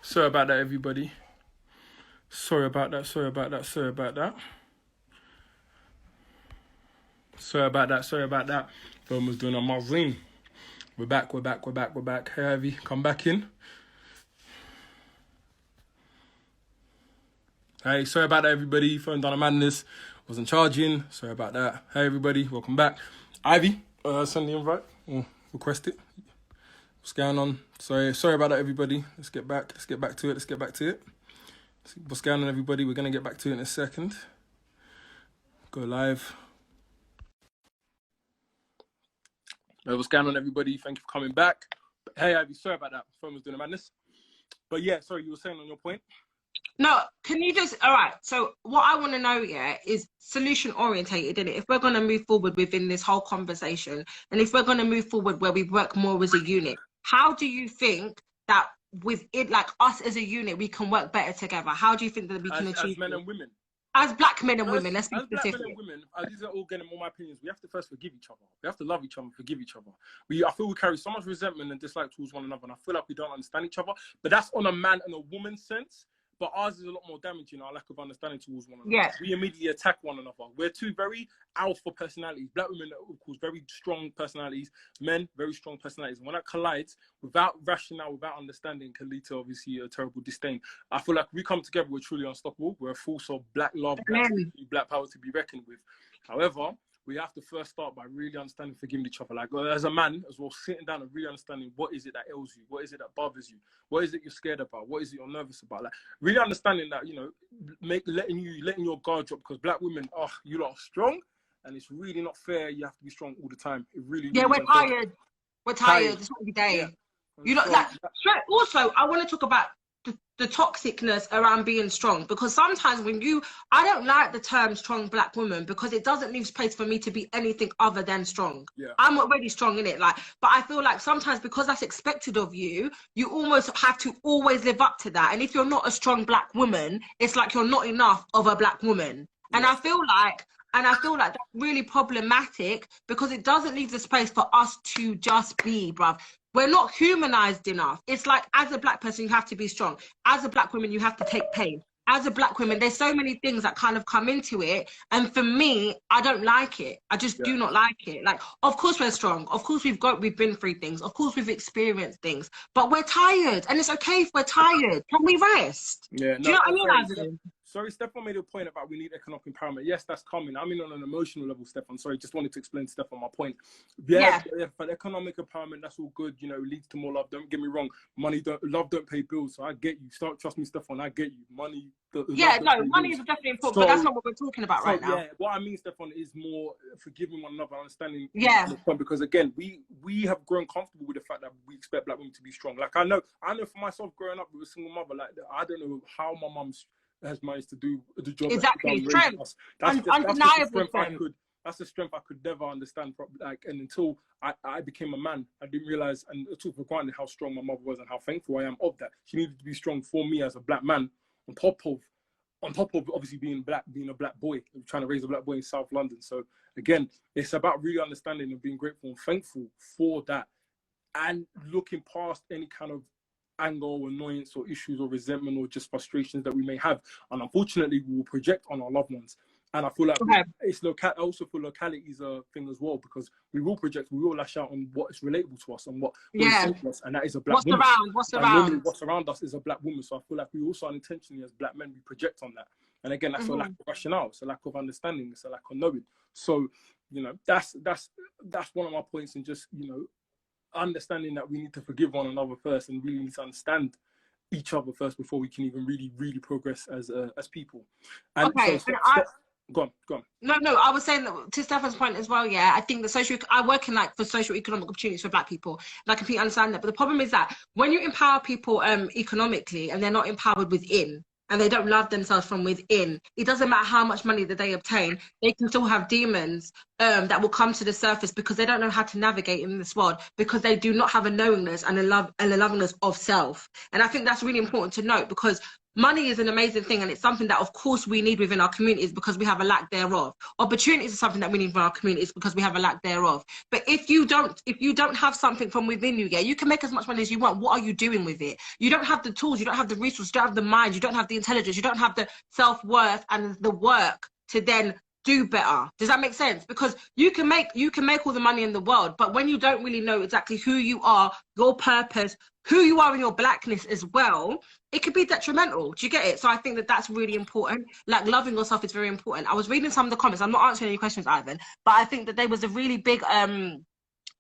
Sorry about that, everybody. Sorry about that. Sorry about that. Sorry about that. Sorry about that. Sorry about that. Phone was doing a magazine. We're back. We're back. We're back. We're back. Hey, Ivy, come back in. Hey, sorry about that, everybody. Phone done a madness. Wasn't charging. Sorry about that. Hey, everybody. Welcome back. Ivy, send the invite. Request it. What's going on? Sorry about that, everybody. Let's get back to it. Let's get back to it. What's going on, everybody? We're going to get back to it in a second. Go live. What's going on, everybody? Thank you for coming back. Hey, Ivy, sorry about that. Phone was doing a madness. But yeah, sorry, you were saying on your point? No, can you just, all right, so what I want to know, is solution orientated, innit? If we're going to move forward within this whole conversation, and if we're going to move forward where we work more as a unit, how do you think that with it, like us as a unit, we can work better together? How do you think that we can achieve as men and women? As black men and women, let's be specific. As black men and women, these are all getting all my opinions. We have to first forgive each other. We have to love each other and forgive each other. I feel we carry so much resentment and dislike towards one another, and I feel like we don't understand each other. But that's on a man and a woman sense. But ours is a lot more damaging, our lack of understanding towards one another. Yeah. We immediately attack one another. We're two very alpha personalities. Black women, of course, very strong personalities. Men, very strong personalities. And when that collides, without rationale, without understanding, can lead to, obviously, a terrible disdain. I feel like we come together, we're truly unstoppable. We're a force of black love, black power to be reckoned with. However, we have to first start by really understanding, forgiving each other. Like, as a man as well, sitting down and really understanding what is it that ails you, what is it that bothers you, what is it you're scared about, what is it you're nervous about. Like, really understanding that, letting your guard drop, because black women, you lot are strong, and it's really not fair. You have to be strong all the time. It really, we're tired. We're tired. It's every day. Yeah. Also, I want to talk about the toxicness around being strong, because sometimes I don't like the term strong black woman, because it doesn't leave space for me to be anything other than strong. Yeah. I'm already strong in it, but I feel like sometimes, because that's expected of you, you almost have to always live up to that. And if you're not a strong black woman, it's like you're not enough of a black woman. Yeah. And I feel like that's really problematic, because it doesn't leave the space for us to just be, bruv. We're not humanized enough. It's like, as a black person, you have to be strong. As a black woman, you have to take pain. As a black woman, there's so many things that kind of come into it. And for me, I don't like it. I just do not like it. Like, of course we're strong. Of course we've been through things. Of course we've experienced things. But we're tired. And it's okay if we're tired. Can we rest? Yeah. Do you know what I mean? Sorry, Stefan made a point about we need economic empowerment. Yes, that's coming. I mean, on an emotional level, Stefan. Sorry, just wanted to explain to Stefan my point. Yeah, but economic empowerment, that's all good. Leads to more love. Don't get me wrong. Love don't pay bills. So I get you. Trust me, Stefan. I get you. Money. Money is definitely important, but that's not what we're talking about right now. Yeah, what I mean, Stefan, is more forgiving one another, understanding. Yeah. Because again, we have grown comfortable with the fact that we expect black women to be strong. Like I know for myself, growing up with a single mother, like I don't know how my mum's has managed to do the job. Exactly, strength. Undeniable strength. That's the strength I could never understand. Like, and until I became a man, I didn't realize and took for granted how strong my mother was and how thankful I am of that. She needed to be strong for me as a black man, on top of obviously being a black boy, trying to raise a black boy in South London. So again, it's about really understanding and being grateful and thankful for that, and looking past any kind of anger or annoyance or issues or resentment or just frustrations that we may have. And unfortunately, we will project on our loved ones. And I feel like I also feel locality is a thing as well, because we will project, we will lash out on what is relatable to us and what is to us, and that is a black woman. What's around us is a black woman. So I feel like we also unintentionally, as black men, we project on that. And again, that's a lack of rationale, it's a lack of understanding, it's a lack of knowing. So, that's one of my points, in just, understanding that we need to forgive one another first, and really need to understand each other first before we can even really progress as people. And go on. No, I was saying that to Stefan's point as well. Yeah, I think I work in for social economic opportunities for black people, and I completely understand that. But the problem is that when you empower people economically, and they're not empowered within, and they don't love themselves from within, it doesn't matter how much money that they obtain, they can still have demons that will come to the surface, because they don't know how to navigate in this world, because they do not have a knowingness and a lovingness of self. And I think that's really important to note, because money is an amazing thing, and it's something that of course we need within our communities because we have a lack thereof. Opportunities is something that we need for our communities because we have a lack thereof. But if you don't have something from within you, yeah, you can make as much money as you want. What are you doing with it? You don't have the tools, you don't have the resources, you don't have the mind, you don't have the intelligence, you don't have the self-worth and the work to then do better. Does that make sense? Because you can make all the money in the world, but when you don't really know exactly who you are, your purpose, who you are in your blackness as well, it could be detrimental. Do you get it? So I think that that's really important. Like, loving yourself is very important. I was reading some of the comments. I'm not answering any questions, Ivan, but I think that there was a really big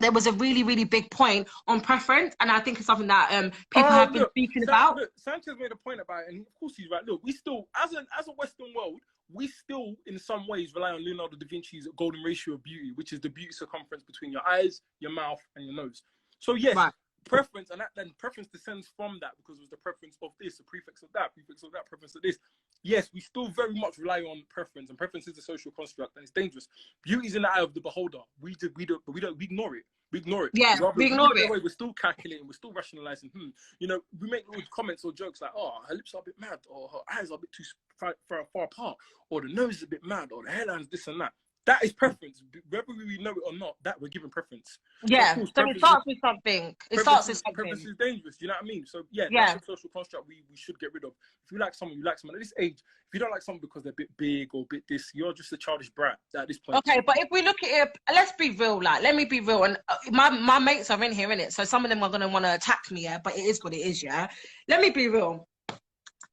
really big point on preference, and I think it's something that people have been speaking about. Look, Sanchez made a point about it, and of course he's right. Look, we still, as a Western world, we still in some ways rely on Leonardo da Vinci's golden ratio of beauty, which is the beauty circumference between your eyes, your mouth, and your nose. So yes, right. Preference, and then preference descends from that, because it was the preference of this, the prefix of that, preference of this. Yes, we still very much rely on preference, and preference is a social construct, and it's dangerous. Beauty is in the eye of the beholder. We ignore it. We ignore it. Yeah, we ignore it. We're still calculating. We're still rationalizing. You know, we make little comments or jokes like, "Oh, her lips are a bit mad," or "Her eyes are a bit too far apart," or "The nose is a bit mad," or "The hairline's this and that." That is preference. Whether we know it or not, that we're giving preference. Yeah, so it starts with something. Preference is dangerous. You know what I mean? So yeah, that's a social construct we should get rid of. If you like someone, you like someone. At this age, if you don't like someone because they're a bit big or a bit this, you're just a childish brat at this point. Okay, but if we look at it, let's be real. Like, let me be real. And my mates are in here, innit? So some of them are gonna want to attack me, yeah. But it is what it is, yeah. Let me be real.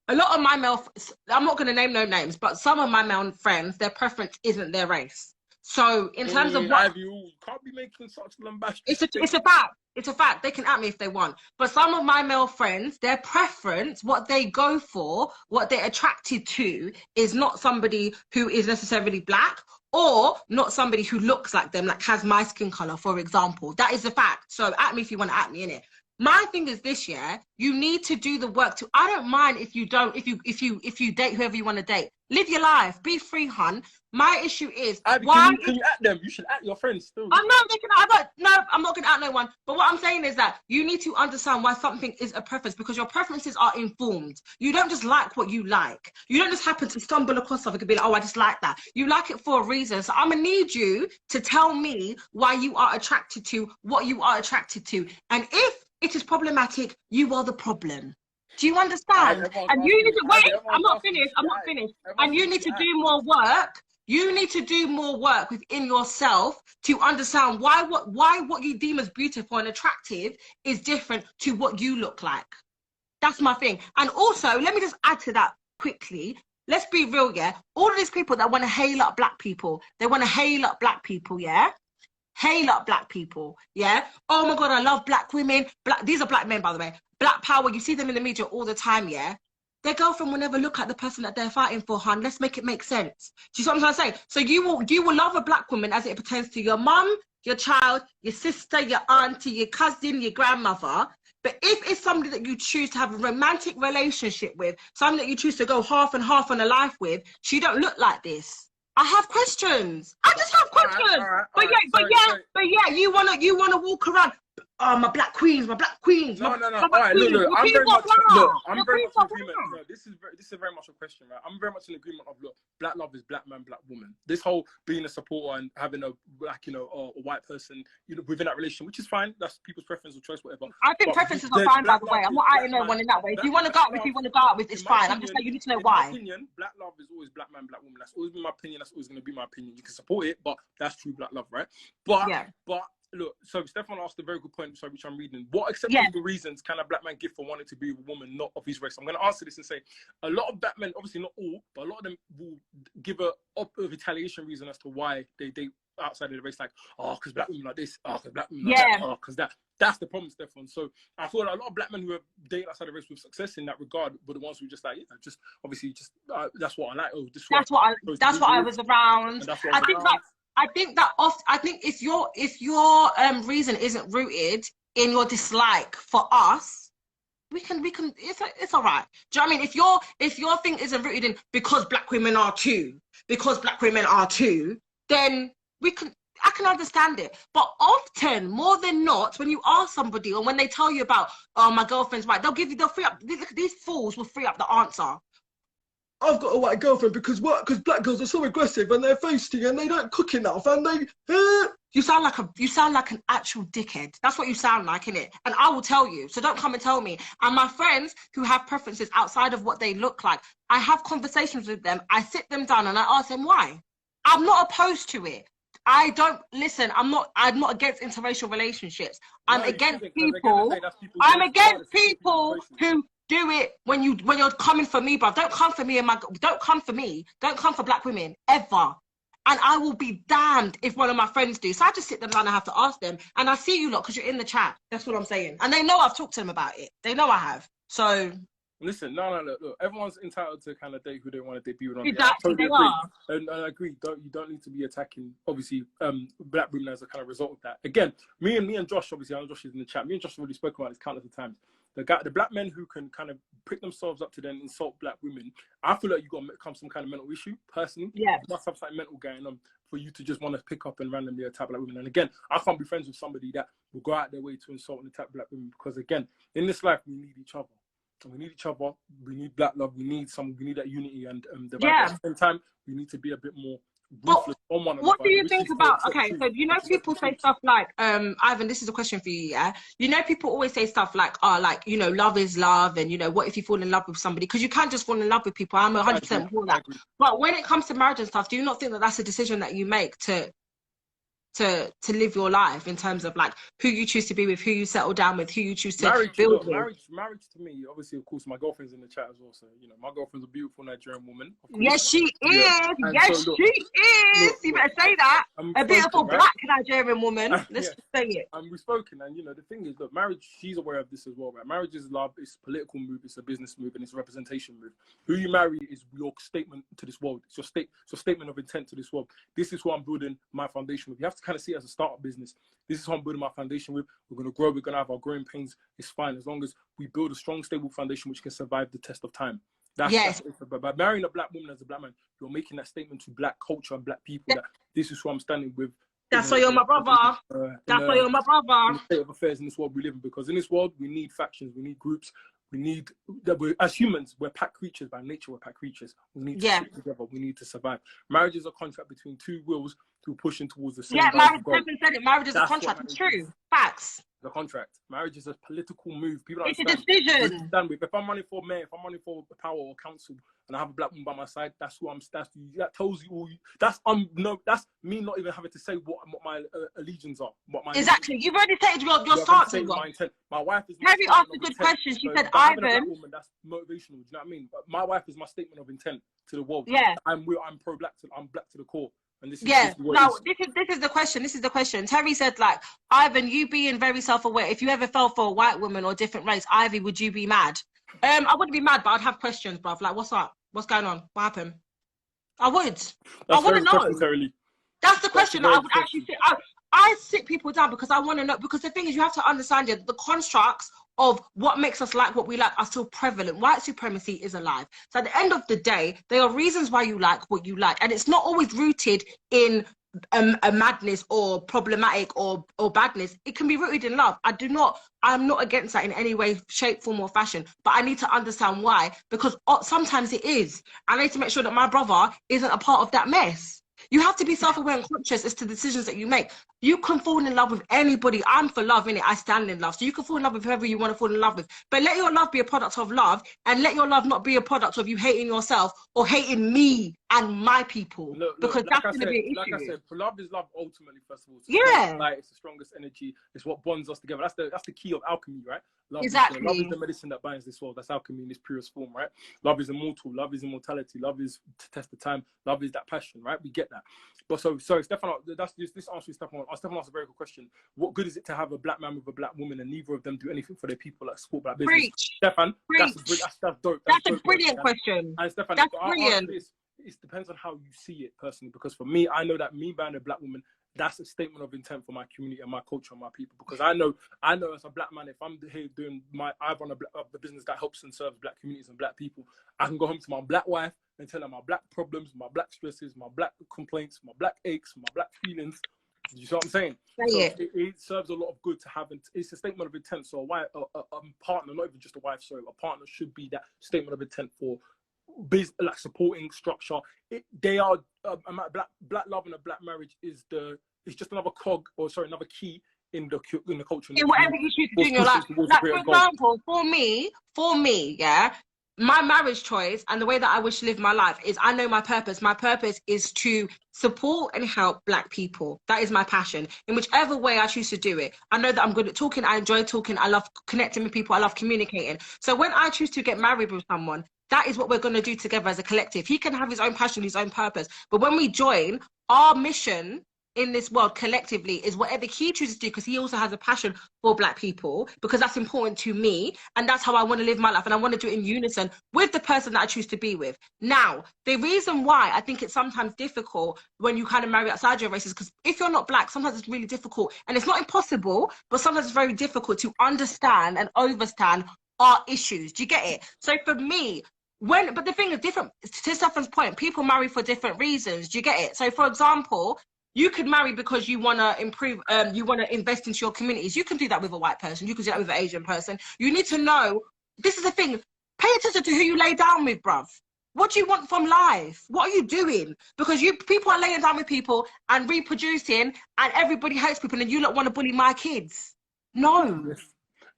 A lot of my male, I'm not going to name no names, but some of my male friends, their preference isn't their race. So in terms of what, Ivy, you can't be making such lambastic. It's a fact. It's a fact. They can at me if they want. But some of my male friends, their preference, what they go for, what they're attracted to, is not somebody who is necessarily black, or not somebody who looks like them, like has my skin color, for example. That is a fact. So at me if you want to at me, innit? My thing is this, yeah, you need to do the work to, I don't mind if you date whoever you want to date. Live your life, be free, hun. My issue is, can you at them? You should at your friends still. I'm not going to at no one. But what I'm saying is that you need to understand why something is a preference, because your preferences are informed. You don't just like what you like. You don't just happen to stumble across something and be like, oh, I just like that. You like it for a reason. So I'm going to need you to tell me why you are attracted to what you are attracted to. And if it is problematic, you are the problem. Do you understand? And you need to wait. I'm not finished. And you need to do more work. You need to do more work within yourself to understand why what you deem as beautiful and attractive is different to what you look like. That's my thing. And also, let me just add to that quickly. Let's be real, yeah? All of these people that want to hail up black people, they want to hail up black people, yeah? Hail up black people, yeah? Oh my God, I love black women. These are black men, by the way. Black power, you see them in the media all the time, yeah? Their girlfriend will never look at the person that they're fighting for, hun. Let's make it make sense. Do you see what I'm trying to say? So you will love a black woman as it pertains to your mum, your child, your sister, your auntie, your cousin, your grandmother. But if it's somebody that you choose to have a romantic relationship with, somebody that you choose to go half and half on a life with, she don't look like this. I have questions. I just have questions. But yeah, you wanna walk around. Oh, my black queens. No. All right, look. I'm very much in agreement. No, this is very much a question, right? I'm very much in agreement of, look, black love is black man, black woman. This whole being a supporter and having a black, a white person, within that relationship, which is fine. That's people's preference or choice, whatever. I think preferences are fine, by the way. I'm not outing no one in that way. If you want to go out with, it's fine. I'm just saying you need to know why. In my opinion, black love is always black man, black woman. That's always been my opinion. That's always going to be my opinion. You can support it, but that's true black love, right? But look, so Stefan asked a very good point, which I'm reading. What acceptable reasons can a black man give for wanting to be with a woman not of his race? I'm going to answer this and say, a lot of black men, obviously not all, but a lot of them will give a retaliation reason as to why they date outside of the race, like, oh, because black women like this, oh, because black women like that, oh, because that. That's the problem, Stefan. So I feel like a lot of black men who have dated outside the race with success in that regard were the ones who just like, just obviously just that's what I like. Oh, that's what I was around. I think if your reason isn't rooted in your dislike for us, we can it's all right. Do you know what I mean? If your thing isn't rooted in because black women are too, then I can understand it. But often, more than not, when you ask somebody or when they tell you about, oh, my girlfriend's white, they'll free up, these fools will free up the answer. I've got a white girlfriend because what? Because black girls are so aggressive and they're feisty and they don't cook enough and they. You sound like an actual dickhead. That's what you sound like, innit? And I will tell you. So don't come and tell me. And my friends who have preferences outside of what they look like, I have conversations with them. I sit them down and I ask them why. I'm not opposed to it. I don't listen. I'm not against interracial relationships. I'm against people. I'm against people who do it when you're coming for me, bruv. Don't come for me don't come for me. Don't come for black women ever. And I will be damned if one of my friends do. So I just sit them down and I have to ask them. And I see you lot because you're in the chat. That's what I'm saying. And they know I've talked to them about it. They know I have. So listen, look. Everyone's entitled to kind of date who they want to date. Exactly, they are. And I agree. You don't need to be attacking, obviously, black women as a kind of result of that. Again, me and Josh, obviously, I know Josh is in the chat. Me and Josh have already spoken about this countless of times. The black men who can kind of pick themselves up to then insult black women, I feel like you've got to come some kind of mental issue, personally. Yeah. You must have something mental going on for you to just want to pick up and randomly attack black women. And again, I can't be friends with somebody that will go out their way to insult and attack black women because, again, in this life, we need each other. We need each other. We need black love. We need that unity and at the same time, we need to be a bit more ruthless on one another. What do you think about? Okay, so you know people say stuff like, Ivan, this is a question for you, yeah. You know people always say stuff like, love is love, and what if you fall in love with somebody? Because you can't just fall in love with people. I'm 100% for that. But when it comes to marriage and stuff, do you not think that that's a decision that you make to live your life in terms of like who you choose to be with, who you settle down with, who you choose to build with? Marriage to me, obviously, of course, my girlfriend's in the chat as well. So my girlfriend's a beautiful Nigerian woman. Yes, she is. Yeah. Yes, so, she is. You better say that. A beautiful black Nigerian woman. Let's just say it. And we've spoken, and the thing is, look, marriage. She's aware of this as well. Right? Marriage is love. It's a political move. It's a business move, and it's a representation move. Who you marry is your statement to this world. It's your statement of intent to this world. This is what I'm building my foundation with. You have to kind of see it as a startup business. This is how I'm building my foundation with. We're going to grow. We're going to have our growing pains. It's fine as long as we build a strong, stable foundation which can survive the test of time. That's but by marrying a black woman as a black man, you're making that statement to black culture and black people that this is who I'm standing with. That's why you're my brother. That's why you're my brother. In the state of affairs in this world we live in, because in this world we need factions, we need groups. We need that. As humans, we're pack creatures by nature. We're pack creatures. We need to stick together. We need to survive. Marriage is a contract between two wills who pushing towards the same. Yeah, marriage. Kevin said it. Marriage is a contract. It's true. Facts. The contract. Marriage is a political move. People it's a decision. If I'm running for mayor, if I'm running for power or council, and I have a black woman by my side, that's who I'm. That tells you all. That's me not even having to say what my allegiance are. Exactly. You've already stated your stance. My wife is. Harry asked a good question. She said, "Ivan." A black woman, that's motivational. Do you know what I mean? But my wife is my statement of intent to the world. Yeah. I'm pro-black. I'm black to the core. And this is this is the question. This is the question. Terry said, like, Ivan, you being very self-aware, if you ever fell for a white woman or different race, Ivy, would you be mad? I wouldn't be mad, but I'd have questions, bruv. Like, what's up? What's going on? What happened? I would. I want to know. That's the question. I would actually sit. I sit people down because I want to know. Because the thing is, you have to understand the constructs of what makes us like what we like are still prevalent. White supremacy is alive. So at the end of the day, there are reasons why you like what you like. And it's not always rooted in a madness or problematic or badness. It can be rooted in love. I'm not against that in any way, shape, form or fashion. But I need to understand why, because sometimes it is. I need to make sure that my brother isn't a part of that mess. You have to be self-aware and conscious as to the decisions that you make. You can fall in love with anybody. I'm for love, innit? I stand in love. So you can fall in love with whoever you want to fall in love with. But let your love be a product of love, and let your love not be a product of you hating yourself or hating me and my people. Because that's going to be an issue. Like I said, love is love ultimately, first of all. It's the strongest energy. It's what bonds us together. That's the key of alchemy, right? Love exactly. Love is the medicine that binds this world. That's alchemy in its purest form, right? Love is immortal. Love is immortality. Love is to test the time. Love is that passion, right? We get that. But so Stefan, that's just this answer is Stefan. Stefan asked a very good question. What good is it to have a black man with a black woman and neither of them do anything for their people, like support black business? Preach. Stefan, Preach. That's dope. That's a brilliant question. And Stefan, that's brilliant. It depends on how you see it personally. Because for me, I know that me being a black woman, that's a statement of intent for my community and my culture and my people. Because I know as a black man, if I'm here doing I run a business that helps and serves black communities and black people, I can go home to my black wife and tell her my black problems, my black stresses, my black complaints, my black aches, my black feelings. You see what I'm saying? So it serves a lot of good to have. It's a statement of intent. So a partner, not even just a wife, sorry, a partner should be that statement of intent for business, like supporting structure. They are black love and a black marriage is just another cog, or sorry, another key in the culture. In whatever you choose to do in your life. Like, for example, for me, yeah, my marriage choice and the way that I wish to live my life is I know my purpose. My purpose is to support and help Black people. That is my passion. In whichever way I choose to do it. I know that I'm good at talking. I enjoy talking. I love connecting with people. I love communicating. So when I choose to get married with someone, that is what we're going to do together as a collective. He can have his own passion, his own purpose. But when we join, our mission in this world collectively is whatever he chooses to do, because he also has a passion for Black people, because that's important to me, and that's how I want to live my life, and I want to do it in unison with the person that I choose to be with. Now, the reason why I think it's sometimes difficult when you kind of marry outside your race is because if you're not Black, sometimes it's really difficult, and it's not impossible, but sometimes it's very difficult to understand and understand our issues. Do you get it? So for me, but the thing is different, to Stefan's point, people marry for different reasons. Do you get it? So for example, you could marry because you want to improve, you want to invest into your communities. You can do that with a white person. You can do that with an Asian person. You need to know, this is the thing, pay attention to who you lay down with, bruv. What do you want from life? What are you doing? Because people are laying down with people and reproducing, and everybody hates people, and you don't want to bully my kids. No.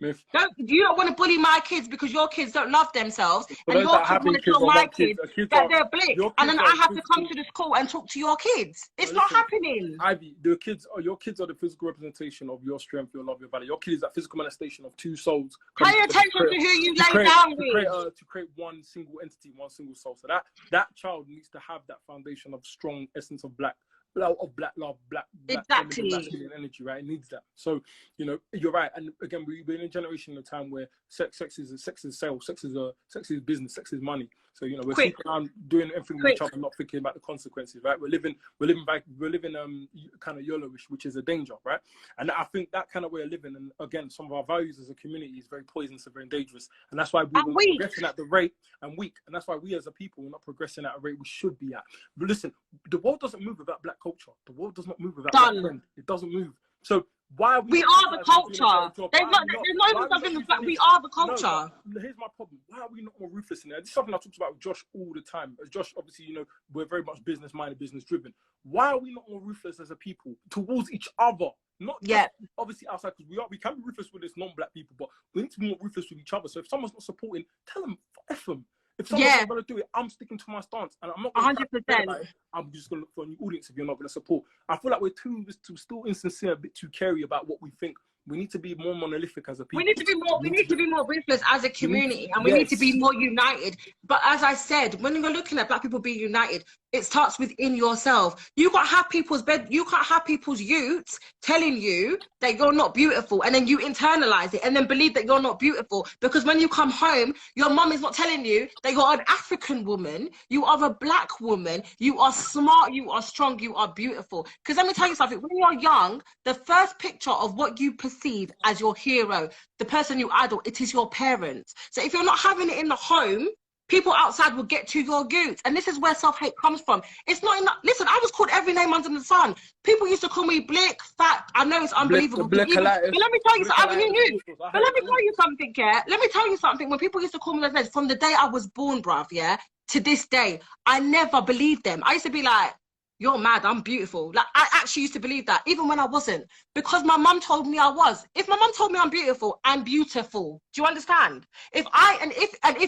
Myth. You don't want to bully my kids because your kids don't love themselves, and your kids want to tell my kids that they're Black, and then I have to come to the school and talk to your kids. It's not happening. Ivy, your kids are the physical representation of your strength, your love, your value. Your kid is that physical manifestation of two souls. Pay attention to who you lay down with. To create one single entity, one single soul. So that child needs to have that foundation of strong essence of Black love, black exactly energy, right? It needs that. So you're right. And again, we're in a generation in a time where sex is sales, sex is business, sex is money. So we're sitting around doing everything with each other, not thinking about the consequences, right? We're living kind of YOLO-ish, which is a danger, right? And I think that kind of way of living, and again, some of our values as a community is very poisonous and very dangerous. And that's why we're not progressing at the rate, and weak. And that's why we as a people, we're not progressing at a rate we should be at. But listen, the world doesn't move without Black culture. The world does not move without Black trend. It doesn't move. So why are we are the culture. There's not even something that we are the culture. No, here's my problem. Why are we not more ruthless in there? This is something I talk about with Josh all the time. As Josh, obviously, we're very much business minded, business driven. Why are we not more ruthless as a people towards each other? Not just obviously outside, because we can be ruthless with this non-Black people, but we need to be more ruthless with each other. So if someone's not supporting, tell them F them. If someone's not going to do it, I'm sticking to my stance, and I'm not going to 100%. I'm just going to look for a new audience if you're not going to support. I feel like we're still insincere, a bit too carey about what we think. We need to be more monolithic as a people. We need to be more ruthless as a community, and we need to be more united. But as I said, when you're looking at Black people being united, it starts within yourself. You can't have people's youths telling you that you're not beautiful, and then you internalize it and then believe that you're not beautiful. Because when you come home, your mum is not telling you that you're an African woman, you are a Black woman, you are smart, you are strong, you are beautiful. Because let me tell you something, when you're young, the first picture of what you perceive as your hero, the person you idol, it is your parents. So if you're not having it in the home, people outside will get to your goods. And this is where self-hate comes from. It's not enough. Listen, I was called every name under the sun. People used to call me Blick, fat. I know it's unbelievable. But let me tell you something. But let me tell you something, yeah? Let me tell you something. When people used to call me those names, from the day I was born, bruv, yeah, to this day, I never believed them. I used to be like, you're mad, I'm beautiful. Like, I actually used to believe that, even when I wasn't. Because my mum told me I was. If my mum told me I'm beautiful, I'm beautiful. Do you understand? If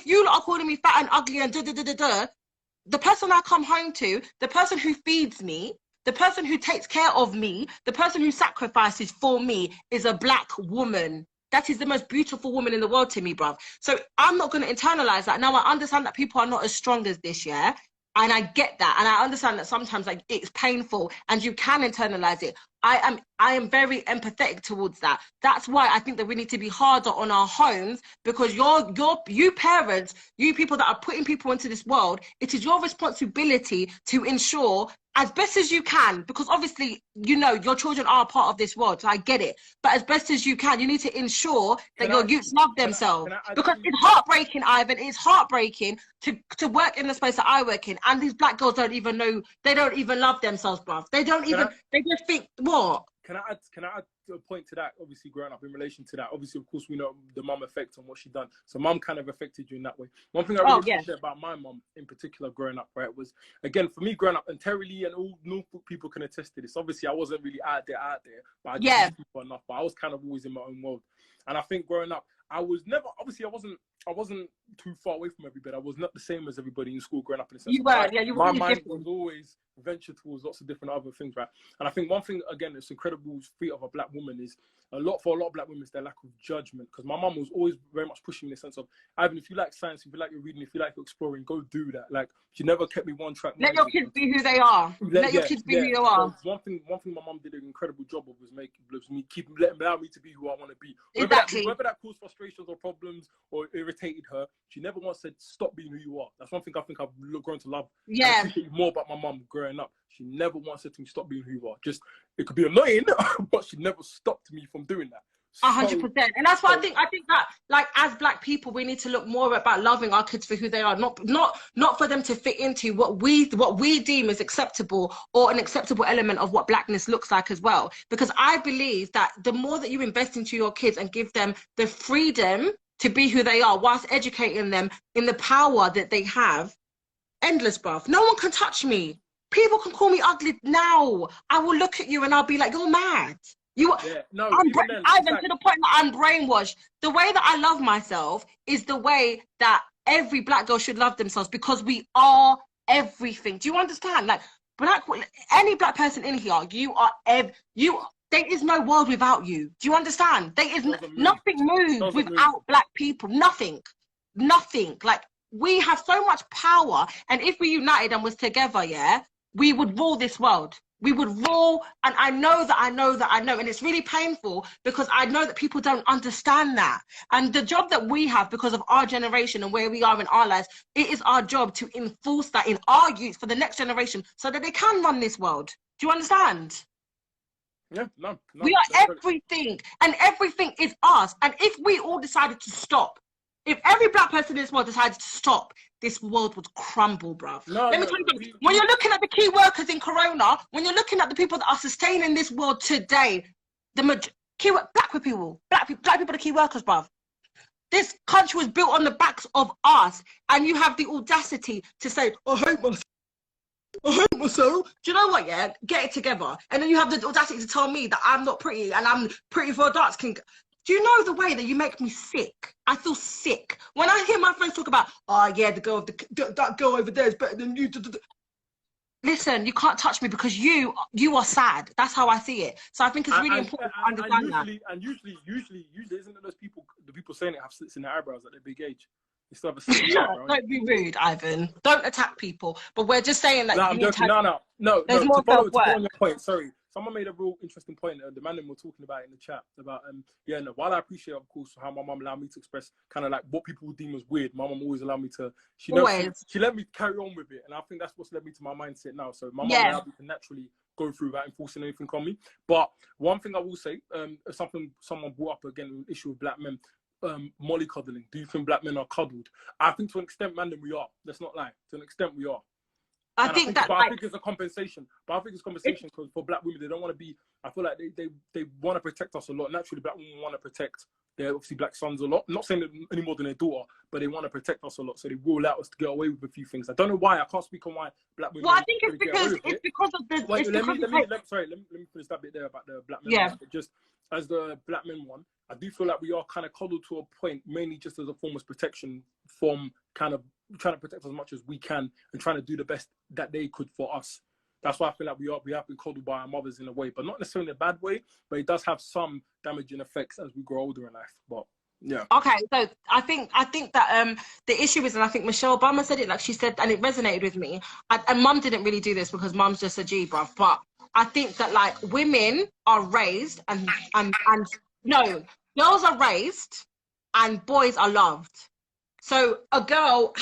you lot are calling me fat and ugly and the person I come home to, the person who feeds me, the person who takes care of me, the person who sacrifices for me is a Black woman. That is the most beautiful woman in the world to me, bruv. So I'm not going to internalize that. Now, I understand that people are not as strong as this, yeah? And I get that, and I understand that sometimes it's painful and you can internalize it. I am very empathetic towards that. That's why I think that we need to be harder on our homes, because you parents, you people that are putting people into this world, it is your responsibility to ensure as best as you can, because obviously, you know, your children are a part of this world, so I get it. But as best as you can, you need to ensure that your youths love themselves. Because it's heartbreaking, Ivan, it's heartbreaking to work in the space that I work in, and these black girls don't even know, they don't even love themselves, bruv. They don't even, they just think, what? Can I add a point to that? Obviously, growing up in relation to that, obviously, of course, we know the mum effect on what she done. So mum kind of affected you in that way. One thing I really appreciate about my mum in particular growing up, right, was, again, for me growing up, and Terry Lee and all Norfolk people can attest to this. Obviously, I wasn't really out there, but I didn't see people enough. But I was kind of always in my own world. And I think growing up, I was never, obviously, I wasn't too far away from everybody. I was not the same as everybody in school growing up in a sense. You were, yeah, you were. My mind was always ventured towards lots of different other things, right? And I think one thing, again, that's incredible feat of a black woman is for a lot of black women is their lack of judgment. Because my mum was always very much pushing me in the sense of, Ivan, if you like science, if you like your reading, if you like your exploring, go do that. Like, she never kept me one track. Let your kids be who they are. Let your kids be who you are. So one thing my mum did an allowing job of was allow me to be who I want to be. Exactly. Whether that caused frustrations or problems or irritated her, she never once said stop being who you are. That's one thing I think I've grown to love. Yeah. I appreciate more about my mum growing up. She never once said to me stop being who you are. Just, it could be annoying, but she never stopped me from doing that. 100%. And that's why I think that, like, as black people, we need to look more about loving our kids for who they are, not for them to fit into what we deem as acceptable or an acceptable element of what blackness looks like as well. Because I believe that the more that you invest into your kids and give them the freedom to be who they are, whilst educating them in the power that they have, endless, bruv. No one can touch me. People can call me ugly now. I will look at you and I'll be like, you're mad. Ivan, to the point that I'm brainwashed. The way that I love myself is the way that every black girl should love themselves, because we are everything. Do you understand? Like, any black person in here, there is no world without you. Do you understand? There is nothing moves without black people. Nothing. Like, we have so much power, and if we united and was together, we would rule this world. We would rule, and I know, and it's really painful because I know that people don't understand that. And the job that we have, because of our generation and where we are in our lives, it is our job to enforce that in our youth for the next generation so that they can run this world. Do you understand? Yeah, no. We are everything, and everything is us. And if we all decided to stop, if every black person in this world decided to stop, this world would crumble, bruv. Let me tell you something. When you're looking at the key workers in Corona, when you're looking at the people that are sustaining this world today, black people are the key workers, bruv. This country was built on the backs of us, and you have the audacity to say, I hate myself. Do you know what, get it together. And then you have the audacity to tell me that I'm not pretty and I'm pretty for a dark skin. Do you know the way that you make me sick? I feel sick when I hear my friends talk about, that girl over there is better than you. Listen, you can't touch me because you are sad. That's how I see it. So I think it's really important to understand that. And usually, isn't it the people saying it have slits in their eyebrows at their big age? They still have a slit in their eyebrow. Don't be rude, Ivan. Don't attack people. But we're just saying that. No. There's more to follow your point. Sorry. Someone made a real interesting point. The man were talking about it in the chat about while I appreciate, of course, how my mum allowed me to express kind of like what people would deem as weird, my mum always allowed me to. She let me carry on with it, and I think that's what's led me to my mindset now. So my mum allowed me to naturally go through without enforcing anything on me. But one thing I will say, something someone brought up again, an issue with black men. Mollycoddling. Do you think black men are cuddled? I think to an extent, man, we are. Let's not lie. To an extent, we are. I think it's a compensation. But I think it's compensation because for black women, they don't want to be. I feel like they want to protect us a lot. Naturally, black women want to protect their obviously black sons a lot. I'm not saying that any more than their daughter, but they want to protect us a lot. So they will allow us to get away with a few things. I don't know why. I can't speak on why black women. Well, I think it's because of the. Wait, let me finish that bit there about the black men. Yeah. Just as the black men one, I do feel like we are kind of coddled to a point, mainly just as a form of protection from kind of trying to protect as much as we can and trying to do the best that they could for us. That's why I feel like we have been coddled by our mothers in a way, but not necessarily in a bad way, but it does have some damaging effects as we grow older in life. But yeah. Okay, so I think that the issue is, and I think Michelle Obama said it, like she said, and it resonated with me. And mum didn't really do this because mum's just a G, bruv. But I think that like women are raised and no, girls are raised and boys are loved. So a girl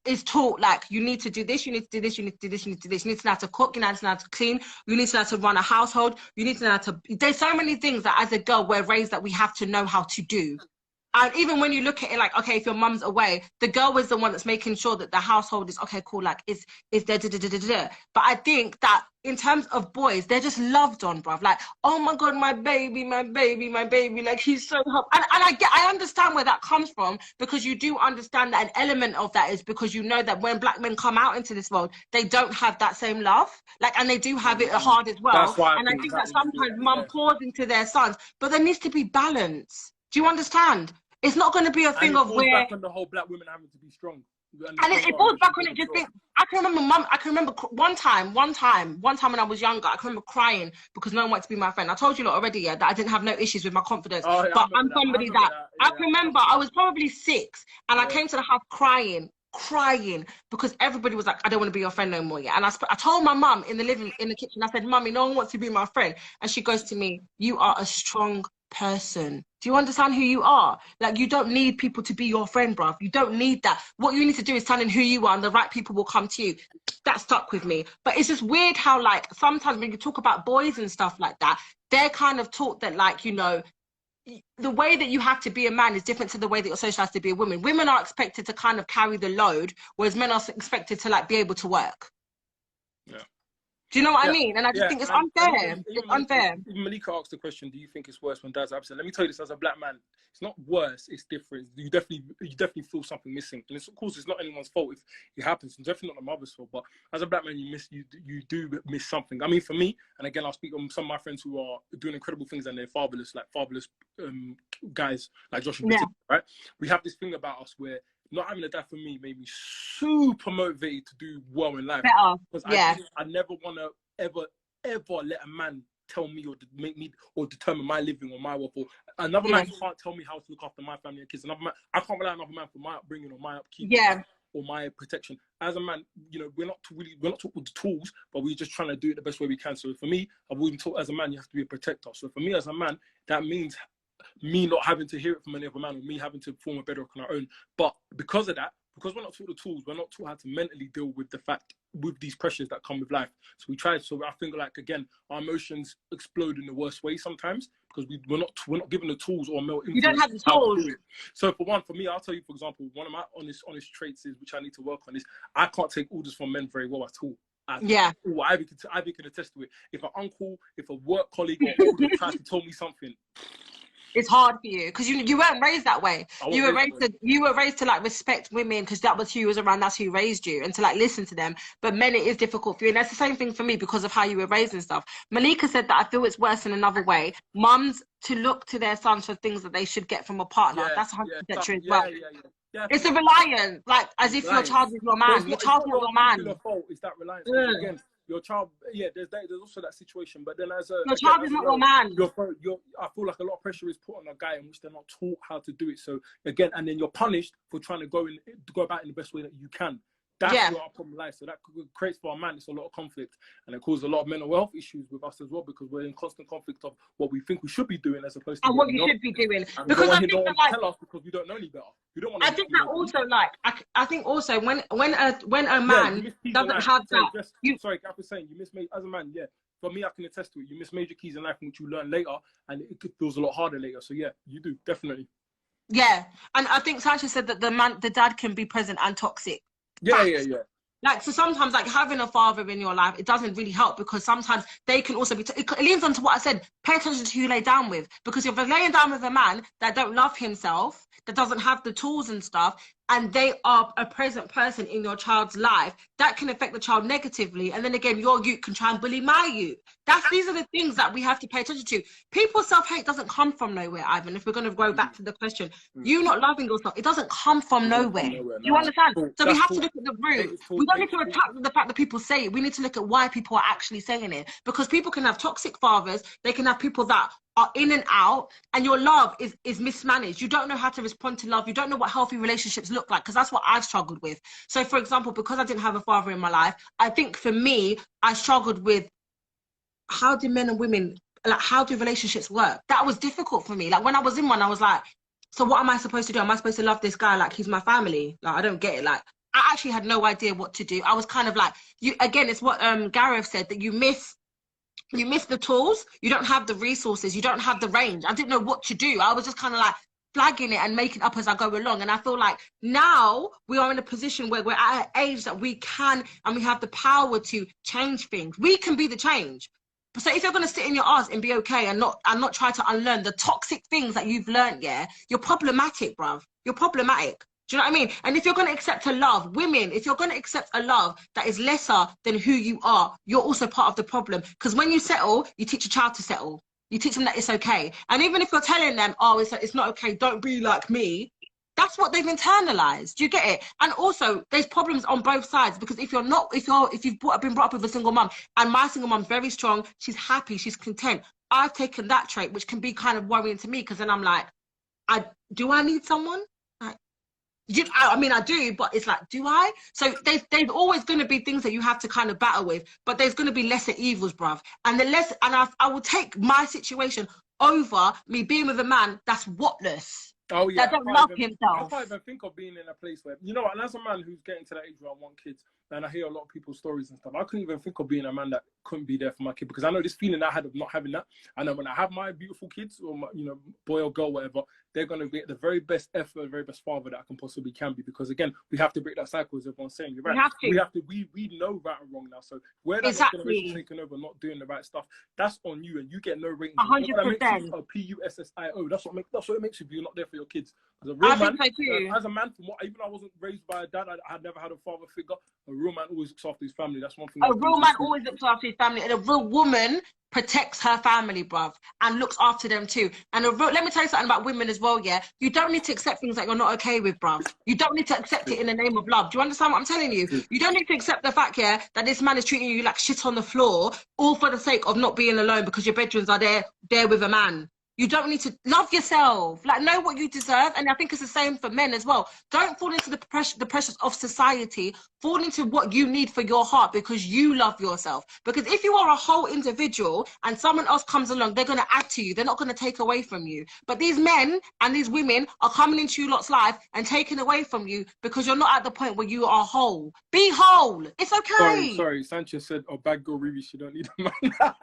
is taught like you need to do this, you need to do this, you need to do this, you need to do this, you need to know how to cook, you need to know how to clean, you need to know how to run a household, you need to know how to. There's so many things that as a girl we're raised that we have to know how to do. And even when you look at it, like, okay, if your mum's away, the girl is the one that's making sure that the household is okay, cool, like is there. But I think that in terms of boys, they're just loved on, bruv. Like, oh my god, my baby, my baby, my baby. Like, he's so helpful. And I understand where that comes from, because you do understand that an element of that is because you know that when black men come out into this world, they don't have that same love. Like, and they do have it hard as well. That's why and I think that sometimes mum pours into their sons, but there needs to be balance. Do you understand? It's not going to be a thing of where. Back on the whole black women having to be strong. And it falls back on it. Just think. I can remember one time when I was younger, I can remember crying because no one wanted to be my friend. I told you lot already, yeah, that I didn't have no issues with my confidence. Oh, yeah, but I'm somebody that I can remember. I was probably 6, and I came to the house crying because everybody was like, I don't want to be your friend no more. Yeah, and I told my mum in the kitchen. I said, Mummy, no one wants to be my friend, and she goes to me, you are a strong person. Do you understand who you are? Like, you don't need people to be your friend, bruv. You don't need that. What you need to do is stand in who you are, and the right people will come to you. That stuck with me. But it's just weird how, like, sometimes when you talk about boys and stuff like that, they're kind of taught that, like, you know, the way that you have to be a man is different to the way that you're socialized to be a woman. Women are expected to kind of carry the load, whereas men are expected to, like, be able to work. Yeah. Do you know what I mean? And I just think it's unfair. It's unfair. Even Malika asked the question, do you think it's worse when dad's absent? Let me tell you this, as a black man, it's not worse, it's different. You definitely feel something missing. And of course, it's not anyone's fault if it happens. It's definitely not the mother's fault. But as a black man, you do miss something. I mean, for me, and again, I'll speak on some of my friends who are doing incredible things and they're fatherless guys like Josh and particular, right? We have this thing about us where not having a dad for me made me super motivated to do well in life. Because I never want to ever let a man tell me or make me or determine my living or my wealth. Or another man can't tell me how to look after my family and kids. Another man, I can't rely on another man for my upbringing or my upkeep or my protection. As a man, you know, we're not taught with the tools, but we're just trying to do it the best way we can. So for me, I've always been taught as a man, you have to be a protector. So for me as a man, that means me not having to hear it from any other man or me having to form a bedrock on our own. But because of that, because we're not taught the tools, we're not taught how to mentally deal with with these pressures that come with life. So we try. So I think, like, again, our emotions explode in the worst way sometimes because we're not given the tools or male influence. You don't have the tools. So for me, I'll tell you, for example, one of my honest traits is, which I need to work on, is I can't take orders from men very well at all. Ivy can attest to it. If an uncle, if a work colleague or older tries to tell me something, it's hard for you because you weren't raised that way. You were raised to like respect women because that was who was around, that's who raised you, and to like listen to them. But men, it is difficult for you, and that's the same thing for me because of how you were raised and stuff. Malika said that I feel it's worse in another way. Mums to look to their sons for things that they should get from a partner. That's 100% true as well. Yeah, it's a reliance, like as if your child is your man. Your child is your man. Fault is that reliance again. Your child, there's also that situation. But then your child is not your man. I feel like a lot of pressure is put on a guy in which they're not taught how to do it. So again, and then you're punished for trying to go about in the best way that you can. That's where our problem lies. So that creates for a man, it's a lot of conflict, and it causes a lot of mental health issues with us as well because we're in constant conflict of what we think we should be doing as opposed to what you should be doing. And because I think that, like, tell us because we don't know any better. We don't want. I think that also, like, I think also when a man doesn't have that. Sorry, I was saying you miss as a man. Yeah, for me, I can attest to it. You miss major keys in life which you learn later, and it feels a lot harder later. So yeah, you do definitely. Yeah, and I think Sasha said that the dad can be present and toxic. Yeah. Like, so sometimes, like, having a father in your life, it doesn't really help because sometimes they can also be, it leans onto what I said, pay attention to who you lay down with. Because if you're laying down with a man that don't love himself, that doesn't have the tools and stuff, and they are a present person in your child's life, that can affect the child negatively. And then again, your youth can try and bully my youth. These are the things that we have to pay attention to. People's self-hate doesn't come from nowhere, Ivan. If we're going to go back to the question, you not loving yourself, it doesn't come from nowhere. You understand? So we have to look at the root. We don't need to attack the fact that people say it. We need to look at why people are actually saying it. Because people can have toxic fathers. They can have people that are in and out, and your love is mismanaged. You don't know how to respond to love. You don't know what healthy relationships look like, because that's what I've struggled with. So for example, because I didn't have a father in my life, I think for me, I struggled with how do men and women, like, how do relationships work? That was difficult for me. Like, when I was in one, I was like, So what am I supposed to do? Am I supposed to love this guy like he's my family? Like, I don't get it. Like, I actually had no idea what to do. I was kind of like, you again, it's what Gareth said, that you miss the tools, you don't have the resources, you don't have the range. I didn't know what to do. I was just kind of like flagging it and making up as I go along. And I feel like now we are in a position where we're at an age that we can and we have the power to change things. We can be the change. So if you're going to sit in your ass and be okay and not try to unlearn the toxic things that you've learned, yeah, you're problematic, bruv. You're problematic. Do you know what I mean? And if you're going to accept a love, women, if you're going to accept a love that is lesser than who you are, you're also part of the problem. Because when you settle, you teach a child to settle. You teach them that it's okay. And even if you're telling them, oh, it's not okay, don't be like me, that's what they've internalized. Do you get it? And also, there's problems on both sides, because if you've been brought up with a single mum, and my single mum's very strong, she's happy, she's content. I've taken that trait, which can be kind of worrying to me, because then I'm like, do I need someone? I mean, I do, but it's like, do I? So there's always going to be things that you have to kind of battle with, but there's going to be lesser evils, bruv. And I will take my situation over me being with a man that's whatless. Oh yeah, that don't love himself. I can't even think of being in a place where, you know, and as a man who's getting to that age where I want kids, and I hear a lot of people's stories and stuff, I couldn't even think of being a man that couldn't be there for my kid, because I know this feeling I had of not having that. And then when I have my beautiful kids, or my, you know, boy or girl, whatever, they're going to get the very best effort, the very best father that I can possibly can be. Because again, we have to break that cycle, as everyone's saying. You're right. We know right and wrong now. So where that generation taking over, not doing the right stuff, that's on you, and you get no ratings. 100%. PUSSIO. That's what it makes you if you're not there for your kids. As a real man, as a man, from what, even I wasn't raised by a dad, I had never had a father figure. A real man always looks after his family. That's one thing. A real man always looks after his family, and a real woman protects her family, bruv, and looks after them too. And let me tell you something about women as well, yeah? You don't need to accept things that you're not okay with, bruv. You don't need to accept it in the name of love. Do you understand what I'm telling you? You don't need to accept the fact, yeah, that this man is treating you like shit on the floor, all for the sake of not being alone because your bedrooms are there with a man. You don't need to love yourself, like know what you deserve. And I think it's the same for men as well. Don't fall into the pressures of society. Fall into what you need for your heart, because you love yourself. Because if you are a whole individual and someone else comes along, they're going to add to you. They're not going to take away from you. But these men and these women are coming into your lot's life and taking away from you because you're not at the point where you are whole. Be whole. It's okay. Sorry. Sanchez said, oh, bad girl, Riri, she don't need a man.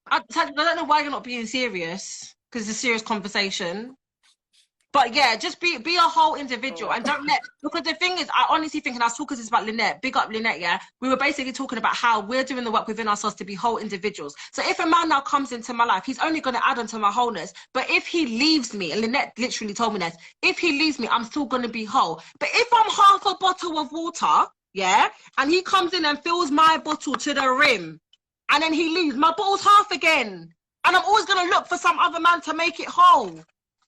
I don't know why you're not being serious, because it's a serious conversation. But yeah, just be a whole individual, and don't let, because the thing is, I honestly think, and I was talking this about Lynette, big up Lynette, yeah? We were basically talking about how we're doing the work within ourselves to be whole individuals. So if a man now comes into my life, he's only going to add on to my wholeness. But if he leaves me, and Lynette literally told me this, if he leaves me, I'm still going to be whole. But if I'm half a bottle of water, yeah, and he comes in and fills my bottle to the rim, and then he leaves, my bottle's half again. And I'm always going to look for some other man to make it whole.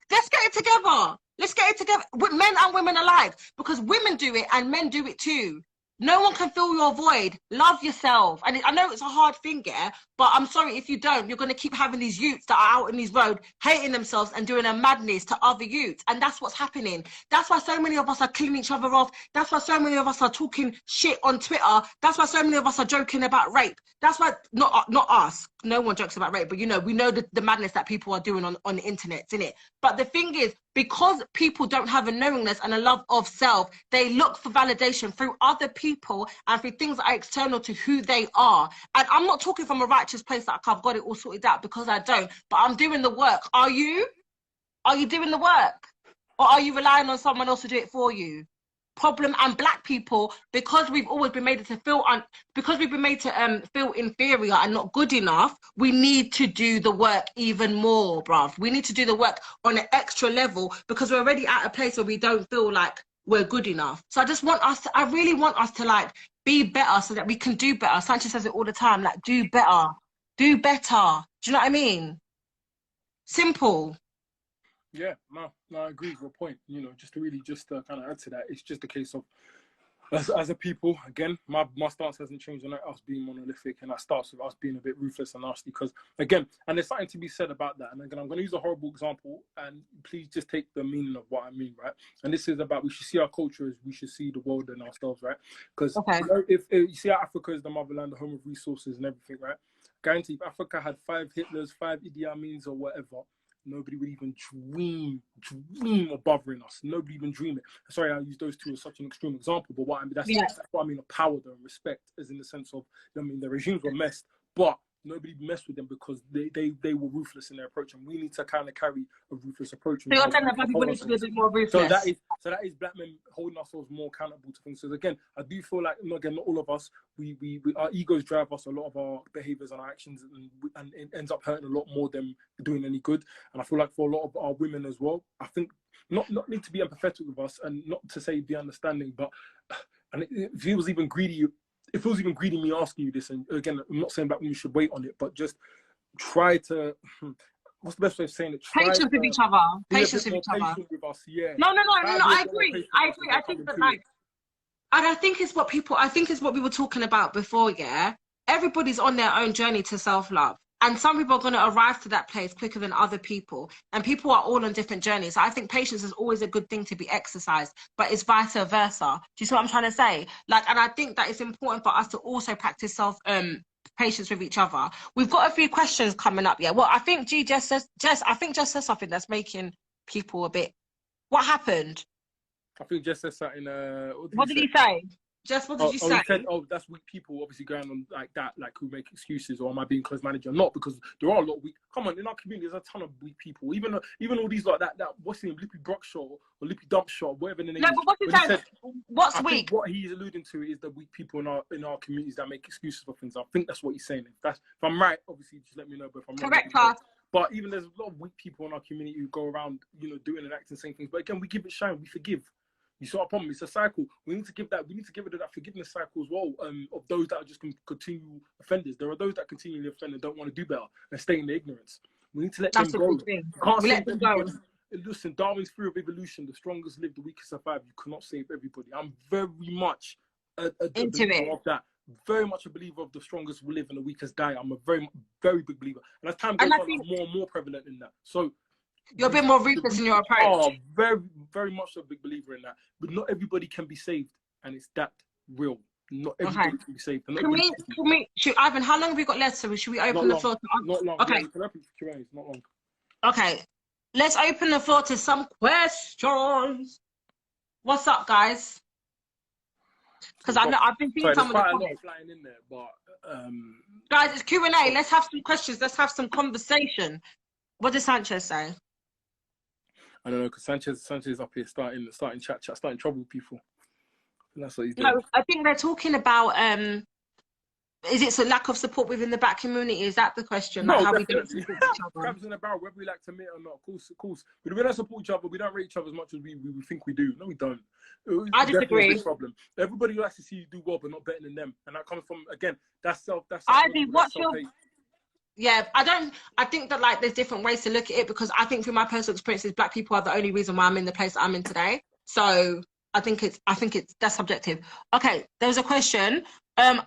Let's get it together. Let's get it together. With men and women alike. Because women do it and men do it too. No one can fill your void. Love yourself. And I know it's a hard thing, yeah, but I'm sorry, if you don't, you're going to keep having these youths that are out in these roads hating themselves and doing a madness to other youths. And that's what's happening. That's why so many of us are killing each other off. That's why so many of us are talking shit on Twitter. That's why so many of us are joking about rape. That's why, not us. No one jokes about rape, but you know, we know the madness that people are doing on the internet, innit? But the thing is, because people don't have a knowingness and a love of self, they look for validation through other people and through things that are external to who they are. And I'm not talking from a righteous place that I've got it all sorted out, because I don't, but I'm doing the work. Are you? Are you doing the work? Or are you relying on someone else to do it for you? Problem. And black people, because we've always been made to feel feel inferior and not good enough, we need to do the work even more, bruv. We need to do the work on an extra level, because we're already at a place where we don't feel like we're good enough. So I really want us to like be better, so that we can do better. Sanchez says it all the time, like do better. Do you know what I mean? Simple. Yeah, no, I agree with your point. You know, just to really kind of add to that, it's just a case of, as a people, again, my stance hasn't changed on us being monolithic, and that starts with us being a bit ruthless and nasty. Because again, and there's something to be said about that. And again, I'm going to use a horrible example, and please just take the meaning of what I mean, right? And this is about, we should see our culture as we should see the world and ourselves, right? Because you know, if you see how Africa is the motherland, the home of resources and everything, right? Guarantee if Africa had 5 Hitlers, 5 Idi Amins or whatever, nobody would even dream of bothering us. Nobody even dream it. Sorry, I use those two as such an extreme example, but what I mean, that's what I mean of power though, and respect, as in the sense of, I mean, the regimes were messed, but nobody messed with them because they were ruthless in their approach, and we need to kind of carry a ruthless approach. So you're saying that black people need to be a bit more ruthless. So that is black men holding ourselves more accountable to things. So again, I do feel like, again, not all of us, we our egos drive us a lot of our behaviors and our actions, and it ends up hurting a lot more than doing any good. And I feel like for a lot of our women as well, I think not need to be empathetic with us, and not to say be understanding, but and it feels even greedy. It feels even greedy me asking you this, and again, I'm not saying that we should wait on it, but just try to, what's the best way of saying it? Patience with each other. Patience with each other. With us, yeah. No, I agree. I think that, like, and I think it's what we were talking about before, yeah? Everybody's on their own journey to self-love. And some people are going to arrive to that place quicker than other people. And people are all on different journeys. So I think patience is always a good thing to be exercised, but it's vice versa. Do you see what I'm trying to say? Like, and I think that it's important for us to also practice patience with each other. We've got a few questions coming up. Yeah. Well, I think Jess says something that's making people a bit. What happened? I think Jess said something. What did he say? Jess, what did you say? He said, that's weak people, obviously going on like that, like who make excuses, or am I being close manager? Not, because there are a lot of weak. Come on, in our community, there's a ton of weak people. Even all these like that what's his name, Lippy Brockshaw or Lippy Dumpshaw, whatever the name. No, but what's he saying? What's weak? What he's alluding to is the weak people in our communities that make excuses for things. I think that's what he's saying. If I'm right, obviously just let me know. But if I'm correct, but even there's a lot of weak people in our community who go around, doing and acting, saying things. But again, we give it shine. We forgive. You saw a problem. It's a cycle. We need to give it that forgiveness cycle as well. Of those that are just continue offenders. There are those that continually offend and don't want to do better and stay in their ignorance. We need to let them go. We let them go. Listen, Darwin's theory of evolution: the strongest live, the weakest survive. You cannot save everybody. I'm very much a believer of that. Very much a believer of the strongest will live and the weakest die. I'm a very, very big believer. And as time goes on, I'm more and more prevalent in that. So. You're a bit more ruthless in your approach. Oh, very, very much a big believer in that. But not everybody can be saved, and it's that real. Not everybody can be saved. Ivan, how long have we got left? So should we open the floor? Not long. Okay. Yeah, QA. It's not long. Okay. Let's open the floor to some questions. What's up, guys? Because I've been seeing some of the comments flying in there, but guys, it's Q&A. Let's have some questions. Let's have some conversation. What did Sanchez say? I don't know, because Sanchez up here starting chat, starting trouble with people. And that's what he's doing. No, I think they're talking about is it a lack of support within the black community? Is that the question? No, like how definitely. we don't support each other? Crabs in the barrel, whether we like to admit or not. Of course. But we don't support each other. We don't rate each other as much as we think we do. No, we don't. I disagree. A big problem. Everybody likes to see you do well, but not better than them, and that comes from, again, that's self. Ivy, what's your? Yeah, I think that, like, there's different ways to look at it, because I think through my personal experiences, black people are the only reason why I'm in the place I'm in today. So I think that's subjective. Okay, there was a question.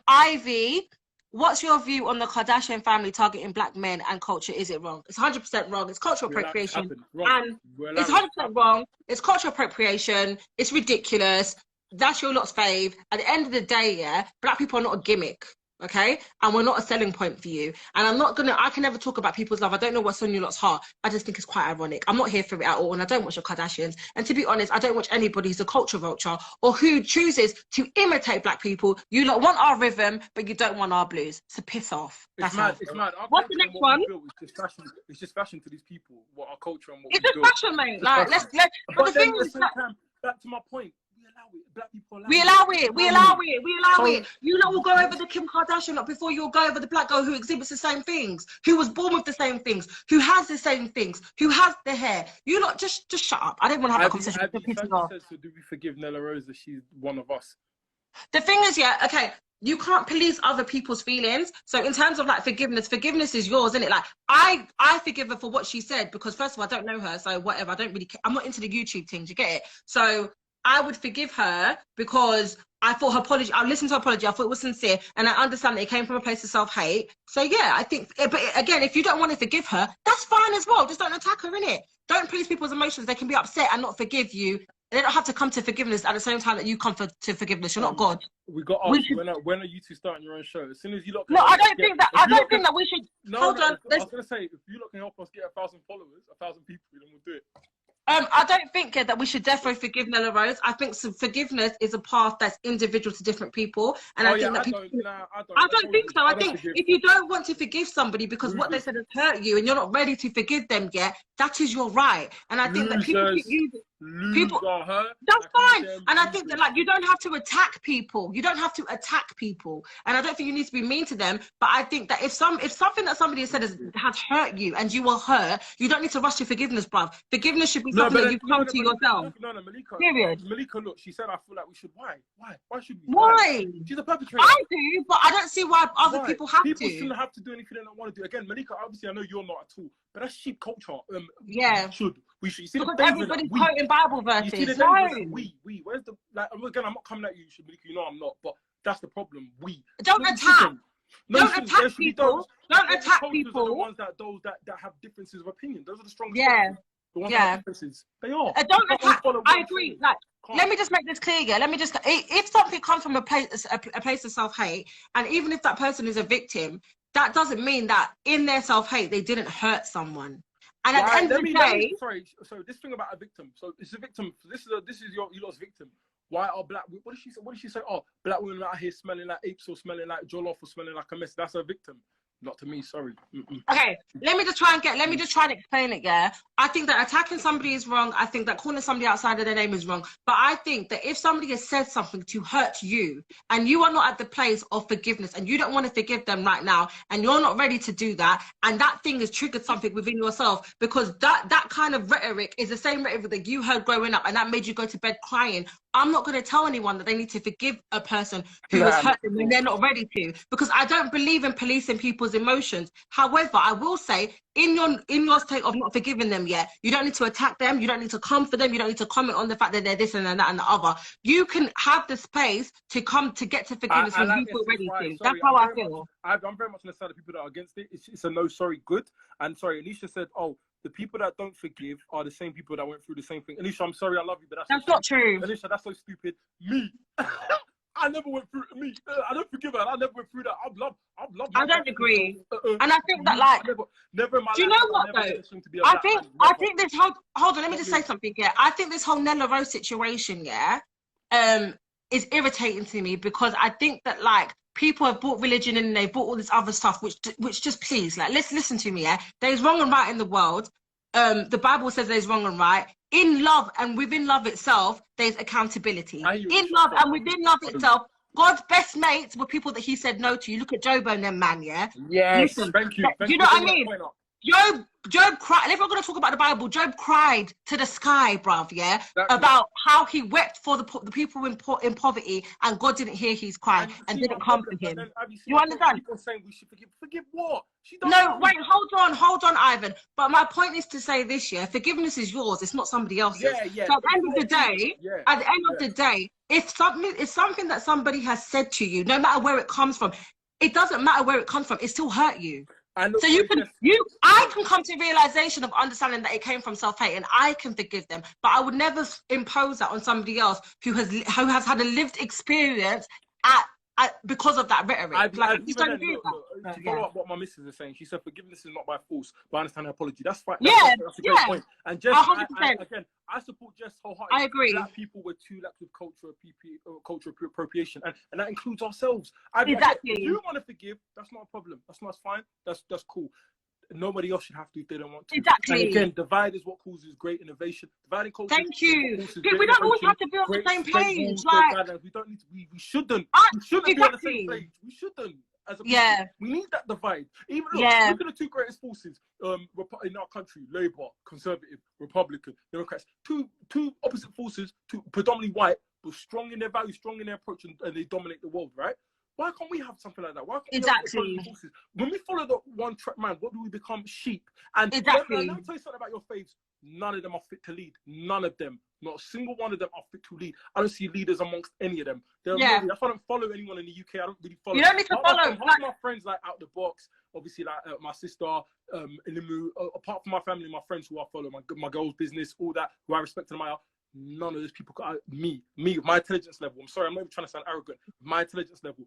Ivy, what's your view on the Kardashian family targeting black men and culture? Is it wrong? It's 100% wrong. It's cultural appropriation. And it's 100% wrong. It's cultural appropriation. It's ridiculous. That's your lot's fave. At the end of the day, yeah, black people are not a gimmick. Okay, and we're not a selling point for you. And I can never talk about people's love. I don't know what's on your lot's heart. I just think it's quite ironic. I'm not here for it at all, and I don't watch the Kardashians. And to be honest, I don't watch anybody who's a culture vulture or who chooses to imitate black people. You lot want our rhythm, but you don't want our blues. So piss off. It's mad. What's the next one? It's just fashion to these people. What our culture and what it's just fashion, mate. Like, let's. But the thing is, back to my point. Black people we allow it. You lot will go over the Kim Kardashian before you'll go over the black girl who exhibits the same things, who was born with the same things, who has the same things, who has the hair. You lot just shut up. I didn't want to have that conversation. So do we forgive Nella Rosa? She's one of us. The thing is, yeah, okay, you can't police other people's feelings. So in terms of like forgiveness is yours, isn't it? Like I forgive her for what she said, because first of all, I don't know her, so whatever. I don't really care. I'm not into the YouTube things. You get it? So I would forgive her because I thought her apology, I listened to her apology, I thought it was sincere, and I understand that it came from a place of self-hate. So yeah, I think, but again, if you don't want to forgive her, that's fine as well. Just don't attack her, innit? Don't police people's emotions. They can be upset and not forgive you they don't have to come to forgiveness at the same time that you come to forgiveness. You're not God. We got asked, when are you two starting your own show? As soon as you lot can I don't think that we should. Hold on. I was gonna say, if you lot can help us get 1,000 followers, 1,000 people, then we'll do it. I don't think that we should definitely forgive Nella Rose. I think forgiveness is a path that's individual to different people, and I think that people. I don't think so. I think if you don't want to forgive somebody because what they said has hurt you, and you're not ready to forgive them yet, that is your right. And I think that people are hurt. That's fine. And I think that like you don't have to attack people. You don't have to attack people. And I don't think you need to be mean to them. But I think that if something that somebody has said has hurt you and you were hurt, you don't need to rush to forgiveness, bruv. Forgiveness should be something that you come to yourself. No, Malika. Period. Malika, look, she said I feel like we should. Why? Why should we? Why? She's a perpetrator. I do, but I don't see why other people have to. People shouldn't have to do anything they don't want to do. Again, Malika, obviously I know you're not at all, but that's sheep culture. Yeah. We should. You see because everybody's quoting Bible verses. You see the we. Where's the like? Again, I'm not coming at you, Malika. You know I'm not, but that's the problem. We don't attack. Don't attack people. Don't attack people. The ones that have differences of opinion. Those are the strongest. Yeah. The ones that have differences. They are. Don't attack. I agree. Like, let me just make this clear. Yeah. Let me just. If something comes from a place of self-hate, and even if that person is a victim, that doesn't mean that in their self-hate they didn't hurt someone. And at the end of the day, sorry. So this thing about a victim. So it's a victim. This is your lot's victim. Why are black? What did she say? What did she say? Oh, black women out here smelling like apes or smelling like jollof or smelling like a mess. That's a victim. Not to me. Sorry. Okay. Let me just try and explain it. Yeah. I think that attacking somebody is wrong. I think that calling somebody outside of their name is wrong. But I think that if somebody has said something to hurt you and you are not at the place of forgiveness and you don't want to forgive them right now and you're not ready to do that, and that thing has triggered something within yourself, because that kind of rhetoric is the same rhetoric that you heard growing up and that made you go to bed crying. I'm not going to tell anyone that they need to forgive a person who has hurt them when they're not ready to, because I don't believe in policing people's emotions. However, I will say, in your state of not forgiving them yet, you don't need to attack them, you don't need to come for them, you don't need to comment on the fact that they're this and that and the other. You can have the space to get to forgiveness when you feel ready to. That's how I feel. I'm very much on the side of people that are against it. It's a no sorry good. And sorry, Anisha said, oh, the people that don't forgive are the same people that went through the same thing. Anisha, I'm sorry, I love you, but that's not true. Anisha, that's so stupid. Me. I never went through me. I don't forgive her. I never went through that. I've loved. I don't agree. And I think that like never in my life. Do you know what though? I think this hold on. Let me just say something. Yeah, I think this whole Nella Rose situation, is irritating to me, because I think that like people have brought religion in and they've brought all this other stuff, which just please, like, let's listen to me. Yeah, there's wrong and right in the world. The Bible says there's wrong and right. In love and within love itself, there's accountability. In love and within love itself, God's best mates were people that he said no to. You look at Job and them, man, yeah? Yes, listen, thank you. You know what I mean? Job cried, and if we're going to talk about the Bible, Job cried to the sky, bruv, yeah? About how he wept for the people in poverty, and God didn't hear his cry and didn't come to him. You understand? People saying we should forgive. Forgive what? No, wait, hold on, Ivan. But my point is to say this, yeah? Forgiveness is yours. It's not somebody else's. Yeah. So at the end of the day, if something that somebody has said to you, no matter where it comes from, it doesn't matter where it comes from, it still hurt you. So I can come to realization of understanding that it came from self-hate, and I can forgive them, but I would never impose that on somebody else who has had a lived experience because of that rhetoric. To follow up what my missus is saying, she said forgiveness is not by force, but I understand her apology. That's fine. That's a great point. And Jess, again, I support Jess wholeheartedly. I agree. Black people were too lax with cultural appropriation, and that includes ourselves. Exactly. If you want to forgive, that's not a problem. That's fine. That's cool. Nobody else should have to if they don't want to. Exactly. And again, divide is what causes great innovation. Dividing culture. Thank you. We don't always have to be on the same page. We don't need to. We shouldn't. We shouldn't be on the same page. We shouldn't. We need that divide. Even look at the two greatest forces in our country: Labour, Conservative, Republican, Democrats. Two opposite forces, two predominantly white, but strong in their values, strong in their approach, and they dominate the world, right? Why can't we have something like that? Why can't we have forces? When we follow the one track man, what do we become? Sheep. And let me tell you something about your faves. None of them are fit to lead. None of them. Not a single one of them are fit to lead. I don't see leaders amongst any of them. That's why I don't follow anyone in the UK. I don't really follow. You don't need to follow. Half my friends like out the box. Obviously, like my sister, Ilimu. Apart from my family, my friends who I follow, my girl's business, all that, who I respect and admire. none of those people, me, with my intelligence level, I'm sorry, I'm not even trying to sound arrogant, with my intelligence level,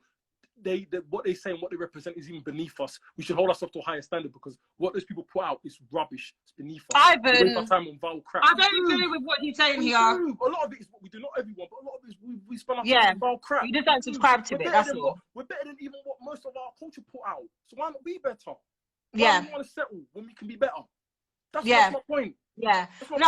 they what they say and what they represent is even beneath us. We should hold ourselves to a higher standard, because what those people put out is rubbish. It's beneath us. Ivan, We waste our time on vile crap. I don't agree with what he's saying here. A lot of it is what we do, not everyone, but a lot of it is we spend our time on vile crap. You just don't subscribe to it, that's all. We're better than even what most of our culture put out. So why not be better? Yeah. Why do we want to settle when we can be better? That's my point. Yeah. No,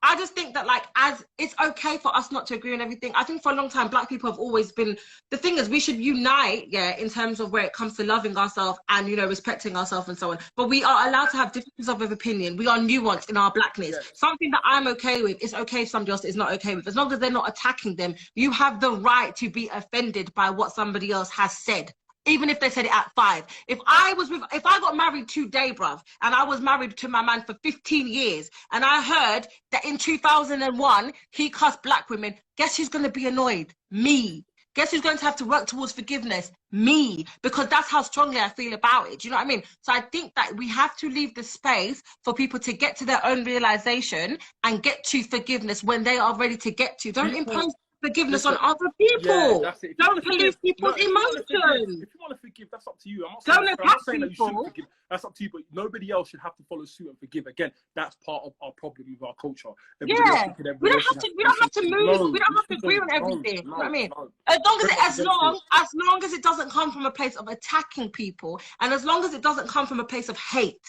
I just think that, like, as it's okay for us not to agree on everything. I think for a long time, Black people have always been, the thing is, we should unite, in terms of where it comes to loving ourselves and, you know, respecting ourselves and so on. But we are allowed to have differences of opinion. We are nuanced in our blackness. Yes. Something that I'm okay with is okay if somebody else is not okay with. As long as they're not attacking them, you have the right to be offended by what somebody else has said. Even if they said it at 5. If I got married today, bruv, and I was married to my man for 15 years, and I heard that in 2001, he cussed Black women, guess who's going to be annoyed? Me. Guess who's going to have to work towards forgiveness? Me. Because that's how strongly I feel about it. Do you know what I mean? So I think that we have to leave the space for people to get to their own realization and get to forgiveness when they are ready to get to. Don't impose forgiveness on other people. Yeah, don't police people's emotions. If you want to forgive, that's up to you. I'm not saying that you shouldn't forgive. That's up to you, but nobody else should have to follow suit and forgive. Again, that's part of our problem with our culture. We don't have to move. We don't have to agree on everything. You know what I mean? As long as it doesn't come from a place of attacking people, and as long as it doesn't come from a place of hate,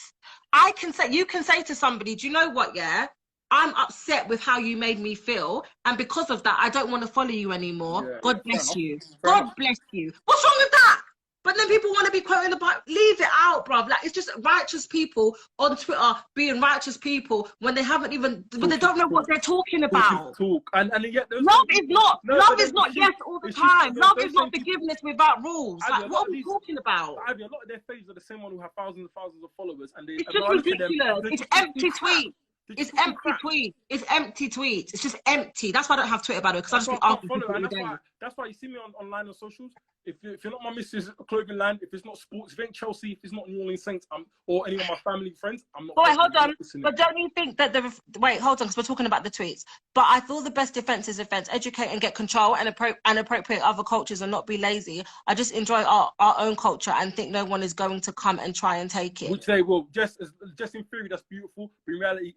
you can say to somebody, do you know what? Yeah, I'm upset with how you made me feel, and because of that, I don't want to follow you anymore. Yeah, God bless you. God bless you. What's wrong with that? But then people want to be quoting the Bible. Leave it out, bruv. Like, it's just righteous people on Twitter being righteous people when they haven't even, when they don't know what they're talking about. And yet love is not yes all the time. Love is not forgiveness without rules. Like, what are we talking about? A lot of their pages are the same one who have thousands and thousands of followers, and it's just ridiculous. It's empty tweets. It's empty tweets. It's empty tweets. It's just empty. That's why I don't have Twitter, by the way, because I just be arguing people all day. That's why you see me online on socials. If you're not my missus' clothing line, if it's not sports, if it ain't Chelsea, if it's not New Orleans Saints, or any of my family friends, I'm not. But wait, hold on. But don't you think that wait, hold on, because we're talking about the tweets. But I feel the best defense is offense. Educate and get control and appropriate other cultures and not be lazy. I just enjoy our own culture and think no one is going to come and try and take it. Which they will. Just in theory, that's beautiful. But in reality,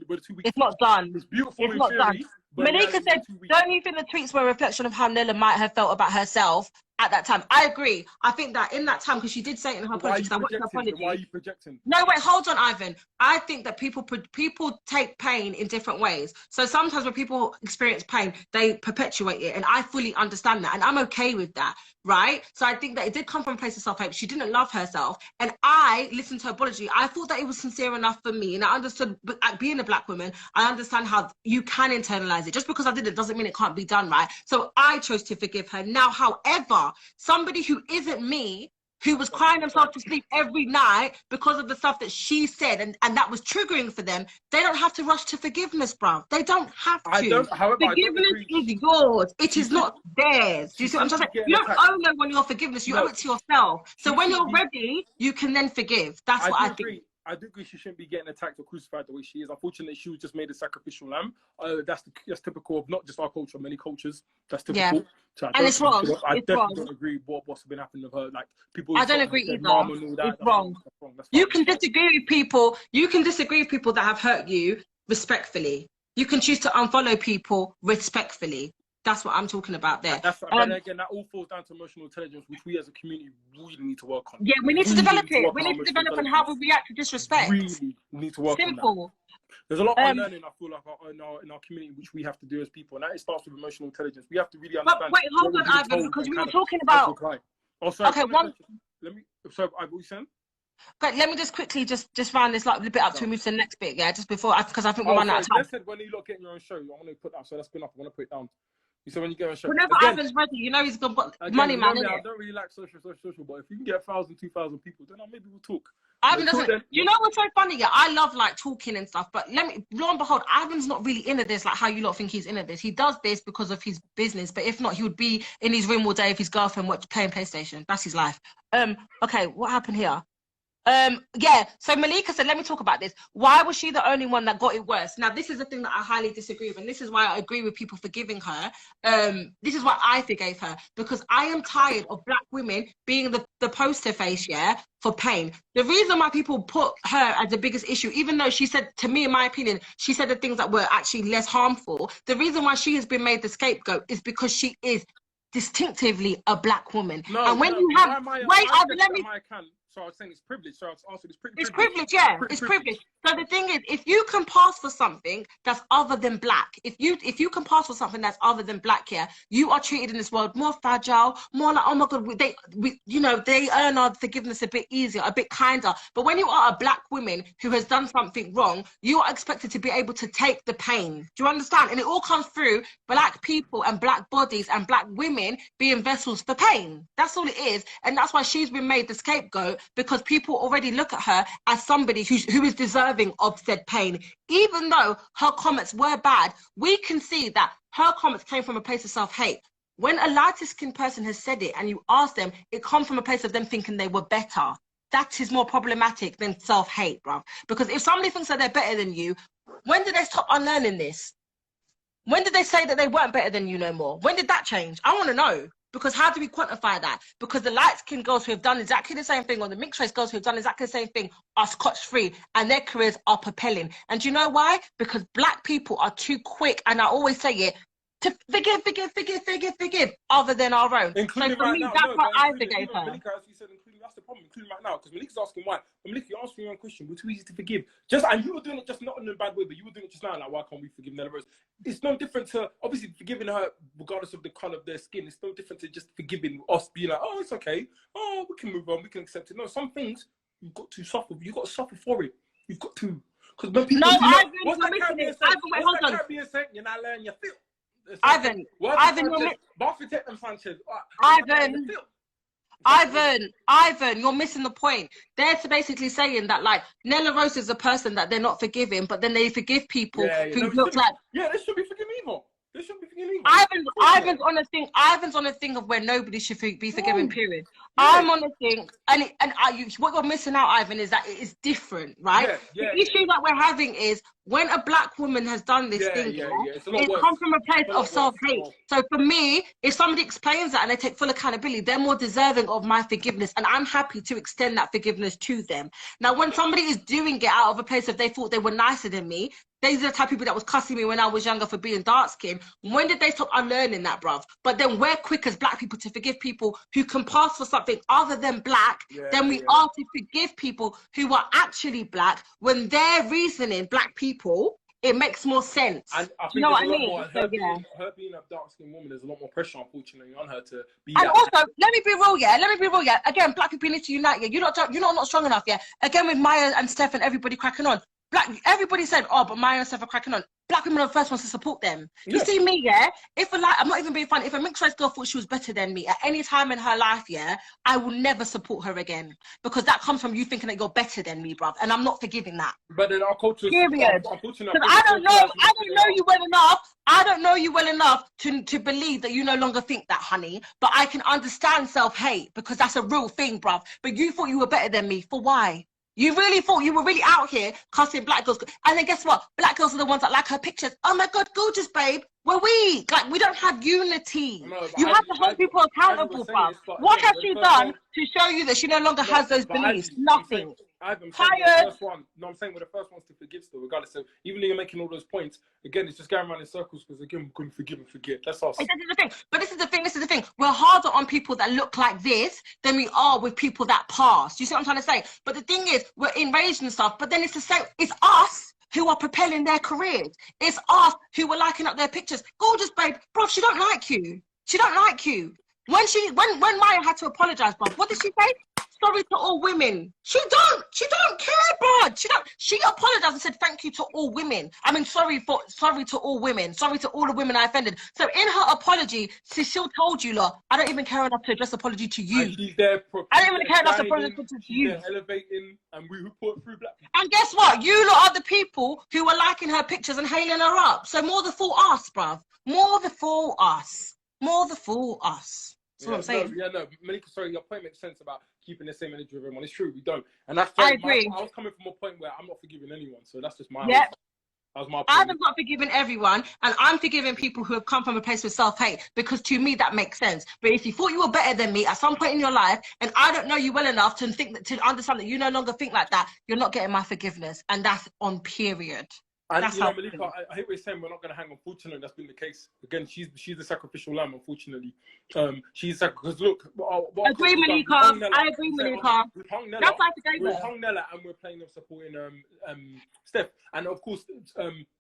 we're 2 weeks. It's not done. It's beautiful. It's not done. Malika said, don't you think the tweets were a reflection of how Nella might have felt about herself at that time? I agree. I think that in that time, because she did say it in her apology. Why are you projecting? No, wait, hold on, Ivan. I think that people take pain in different ways. So sometimes when people experience pain, they perpetuate it. And I fully understand that. And I'm okay with that, right? So I think that it did come from a place of self-hate. She didn't love herself. And I listened to her apology. I thought that it was sincere enough for me. And I understood, being a Black woman, I understand how you can internalize it. Just because I did it doesn't mean it can't be done, right? So I chose to forgive her. Now, however, somebody who isn't me, who was crying themselves to sleep every night because of the stuff that she said, and that was triggering for them, they don't have to rush to forgiveness, bruv. They don't have to. Forgiveness is yours. It is not theirs. Do you see what I'm saying? You don't owe no one your forgiveness. You owe it to yourself. So when you're ready, you can then forgive. That's what I think. I do agree she shouldn't be getting attacked or crucified the way she is. Unfortunately, she was just made a sacrificial lamb. That's typical of not just our culture, many cultures. That's typical. Yeah. So and it's wrong. I definitely don't agree with what's been happening with her. Like, people. I don't agree either. It's wrong. You can disagree with people. You can disagree with people that have hurt you respectfully. You can choose to unfollow people respectfully. That's what I'm talking about there. But again, that all falls down to emotional intelligence, which we as a community really need to work on. Yeah, we need to develop it. We need to develop on how we react to disrespect. Really need to work on that. There's a lot of learning, I feel like, in our community, which we have to do as people, and that starts with emotional intelligence. We have to really understand. But wait, hold on, Ivan, because we were talking about. Oh, sorry. Okay, Sorry, Ivan, what you saying? Okay, let me just quickly just round this like a bit up to move to the next bit, yeah, just before, because I think we're running out of time. Said when you lot getting your own show, I want to put that. So that's been up. I want to put it down. So when you get a show, whenever Ivan's ready, you know he's got money, man. I don't really like social, but if you can get 1,000, 2,000 people, then maybe we'll talk. Ivan doesn't. You know what's so funny? Yeah, I love like talking and stuff, but lo and behold, Ivan's not really into this like how you lot think he's into this. He does this because of his business, but if not, he would be in his room all day with his girlfriend playing PlayStation. That's his life. Okay, what happened here? Yeah, so Malika said, let me talk about this. Why was she the only one that got it worse? Now, this is the thing that I highly disagree with, and this is why I agree with people forgiving her. This is why I forgave her, because I am tired of black women being the poster face, yeah, for pain. The reason why people put her as the biggest issue, even though she said, to me, in my opinion, she said the things that were actually less harmful, the reason why she has been made the scapegoat is because she is distinctively a black woman. No, and when no, you have, Maya, wait, let me. Maya can. So I was saying it's privilege. So I was asking, It's privilege, yeah. It's privilege. So the thing is, if you can pass for something that's other than black, if you can pass for something that's other than black, yeah, you are treated in this world more fragile, more like, oh my God, they earn our forgiveness a bit easier, a bit kinder. But when you are a black woman who has done something wrong, you are expected to be able to take the pain. Do you understand? And it all comes through black people and black bodies and black women being vessels for pain. That's all it is. And that's why she's been made the scapegoat, because people already look at her as somebody who is deserving of said pain. Even though her comments were bad, we can see that her comments came from a place of self-hate. When a lighter-skinned person has said it and you ask them, it comes from a place of them thinking they were better. That is more problematic than self-hate, bruv. Because if somebody thinks that they're better than you, when did they stop unlearning this? When did they say that they weren't better than you no more? When did that change? I want to know. Because how do we quantify that? Because the light-skinned girls who have done exactly the same thing, or the mixed-race girls who have done exactly the same thing, are scotch-free, and their careers are propelling. And do you know why? Because black people are too quick, and I always say it, to forgive, other than our own. Including so for right me, now, that's no, what I including, forgave her. Malika, as you said, including, that's the problem, including right now, because Malika's asking why. But Malika, you're asking your own question. We're too easy to forgive. And you were doing it just not in a bad way, but you were doing it just now, like, why can't we forgive Nella Rose? It's no different to, obviously, forgiving her, regardless of the colour of their skin. It's no different to just forgiving us, being like, oh, it's okay. Oh, we can move on. We can accept it. No, some things you've got to suffer. You've got to suffer for it. You've got to. Because when people what's that Caribbean saying? What's that Caribbean saying? You're not learning your feel. Ivan, you're missing the point. They're basically saying that, like, Nella Rose is a person that they're not forgiving, but then they forgive people who look like... Yeah, they should be forgiving either. They shouldn't be forgiving either. Ivan's on a thing of where nobody should be forgiven, period. Yeah. I'm on a thing, what you're missing out, Ivan, is that it is different, right? The issue that we're having is when a black woman has done this thing, it comes from a place of self-hate. So for me, if somebody explains that and they take full accountability, they're more deserving of my forgiveness, and I'm happy to extend that forgiveness to them. Now, when somebody is doing it out of a place of they thought they were nicer than me, these are the type of people that was cussing me when I was younger for being dark-skinned. When did they stop unlearning that, bruv? But then we're quick as black people to forgive people who can pass for something other than black than we are to forgive people who are actually black when they're reasoning, black people, it makes more sense. And I think you know what I mean? Her being a dark-skinned woman, there's a lot more pressure, unfortunately, on her to be. And also, let me be real, yeah. Again, black people need to unite, yeah. You're not strong enough, yeah. Again, with Maya and Steph and everybody cracking on. Everybody said, oh, but Maya and Steph are cracking on. Black women are the first ones to support them. You see me, yeah? I'm not even being funny. If a mixed race girl thought she was better than me at any time in her life, yeah, I will never support her again. Because that comes from you thinking that you're better than me, bruv. And I'm not forgiving that. But in our culture, period. Because I don't know you well enough. I don't know you well enough to believe that you no longer think that, honey. But I can understand self-hate because that's a real thing, bruv. But you thought you were better than me. For why? You really thought you were really out here cussing black girls. And then guess what? Black girls are the ones that like her pictures. Oh my God, gorgeous, babe. We're weak. Like, we don't have unity. No, you have to hold people accountable, bruv. What has she done to show you that she no longer has those beliefs? Nothing. I'm saying the first one. No, I'm saying we're the first ones to forgive still, regardless. So even though you're making all those points, again, it's just going around in circles because again, we couldn't forgive and forget. That's us. This is the thing. But this is the thing. We're harder on people that look like this than we are with people that pass. You see what I'm trying to say? But the thing is, we're enraged and stuff. But then it's the same. It's us who are propelling their careers. It's us who are liking up their pictures. Gorgeous, babe. Bro, she don't like you. She don't like you. When Maya had to apologize, bro, what did she say? Sorry to all women. She don't care, bro. She apologized and said thank you to all women. I mean, sorry to all women. Sorry to all the women I offended. So in her apology, she still told you, look, I don't even care enough to address apology to you. And she's there I don't even care enough to apologize to you. Elevating, and we report through black people. And guess what? You lot are the people who were liking her pictures and hailing her up. So more the fool us, bruv. More the fool us. More the fool us. That's what I'm saying. No, Malika, sorry, your point makes sense about keeping the same energy with everyone. It's true, we don't. And that's fair. I agree. I was coming from a point where I'm not forgiving anyone, so that's just my Yep. That was my I'm point. not forgiving everyone, and I'm forgiving people who have come from a place of self-hate, because to me that makes sense. But if you thought you were better than me at some point in your life, and I don't know you well enough to think that, to understand that you no longer think like that, you're not getting my forgiveness, and that's on period. And that's you know, how Malika, I hate what you're saying. We're not going to hang. Unfortunately, that's been the case. Again, she's the sacrificial lamb. Unfortunately, she's because look, agree, Malika. I agree, Malika. We've hung Nella. That's why I forgave We've her. hung Nella, and we're playing them supporting Steph. And of course,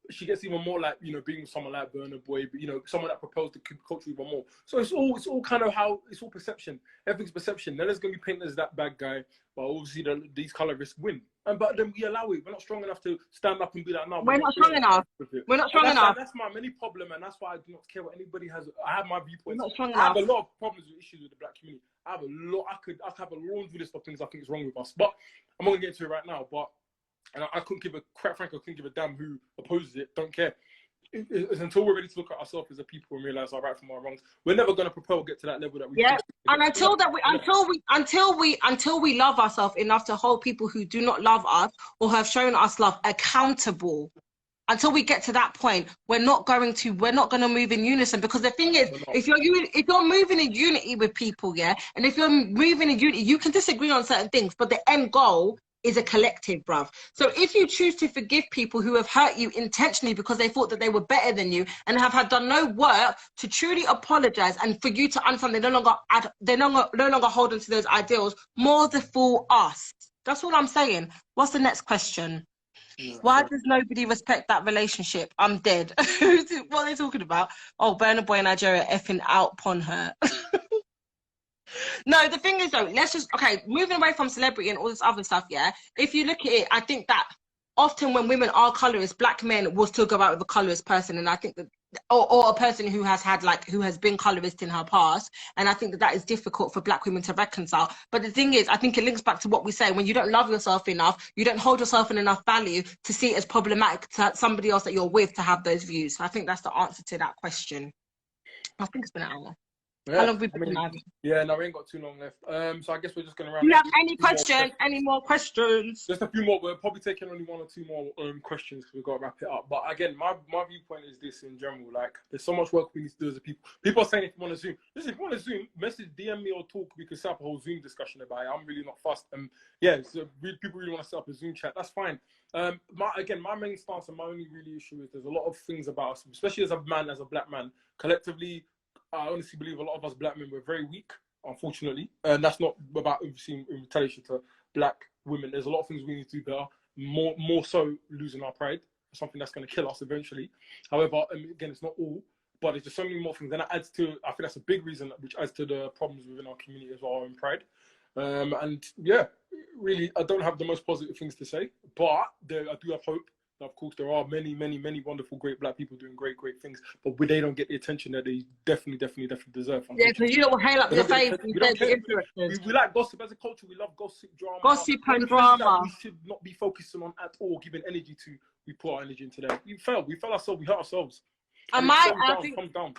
she gets even more like, you know, being with someone like Burna Boy, but you know, someone that propels the culture even more. So it's all kind of how it's all perception. Everything's perception. Nella's going to be painted as that bad guy, but obviously these colorists win. But then we allow it. We're not strong enough to stand up and be like, no, we're not strong enough. We're not strong enough. That's my many problem, and that's why I do not care what anybody has. I have my viewpoints. We're not strong I have enough. a lot of problems with issues with the black community. I have a lot. I could have a laundry list of things I think is wrong with us. But I'm not going to get into it right now. But and I couldn't give a crap, frankly, I couldn't give a damn who opposes it. Don't care. It's until we're ready to look at ourselves as a people and realize our right from our wrongs, we're never going to propel, get to that level that we. Yeah, and until we love ourselves enough to hold people who do not love us or have shown us love accountable. Until we get to that point, we're not going to move in unison. Because the thing is, if you're moving in unity with people, yeah, and if you're moving in unity, you can disagree on certain things, but the end goal is a collective, bruv. So if you choose to forgive people who have hurt you intentionally because they thought that they were better than you and have done no work to truly apologize and for you to understand they no longer hold on to those ideals, more the fool us. That's all I'm saying. What's the next question? Why does nobody respect that relationship? I'm dead. What are they talking about? Oh, Burna Boy in Nigeria effing out upon her. No, the thing is though, moving away from celebrity and all this other stuff, yeah, if you look at it, I think that often when women are colorists, black men will still go out with a colorist person, and I think that, or a person who has been colorist in her past, and I think that is difficult for black women to reconcile. But the thing is, I think it links back to what we say: when you don't love yourself enough, you don't hold yourself in enough value to see it as problematic to somebody else that you're with to have those views. So I think that's the answer to that question. I think it's been an hour. Yeah, how long have we been live? Yeah, no, we ain't got too long left. So I guess we're just going to round. Do you have any questions? Any more questions? Just a few more. We're probably taking only one or two more questions because we've got to wrap it up. But again, my viewpoint is this in general. Like, there's so much work we need to do as a people. People are saying if you want to Zoom, listen, if you want to Zoom, message, DM me or talk. We can set up a whole Zoom discussion about it. I'm really not fussed. Yeah, so people really want to set up a Zoom chat. That's fine. My main stance and my only really issue is there's a lot of things about us, especially as a man, as a black man, collectively. I honestly believe a lot of us black men were very weak, unfortunately. And that's not about obviously in retaliation to black women. There's a lot of things we need to do better. More so losing our pride. Something that's going to kill us eventually. However, again, it's not all, but there's just so many more things. And that adds to, I think that's a big reason, which adds to the problems within our community as well, our own pride. And yeah, really, I don't have the most positive things to say, but I do have hope. Of course, there are many wonderful, great black people doing great things, but they don't get the attention that they definitely deserve. Yeah, because you don't hail up your face. We like gossip as a culture. We love gossip, drama. Gossip and drama. We should not be focusing on at all, giving energy to. We put our energy into that. We fell ourselves. We hurt ourselves. And come down.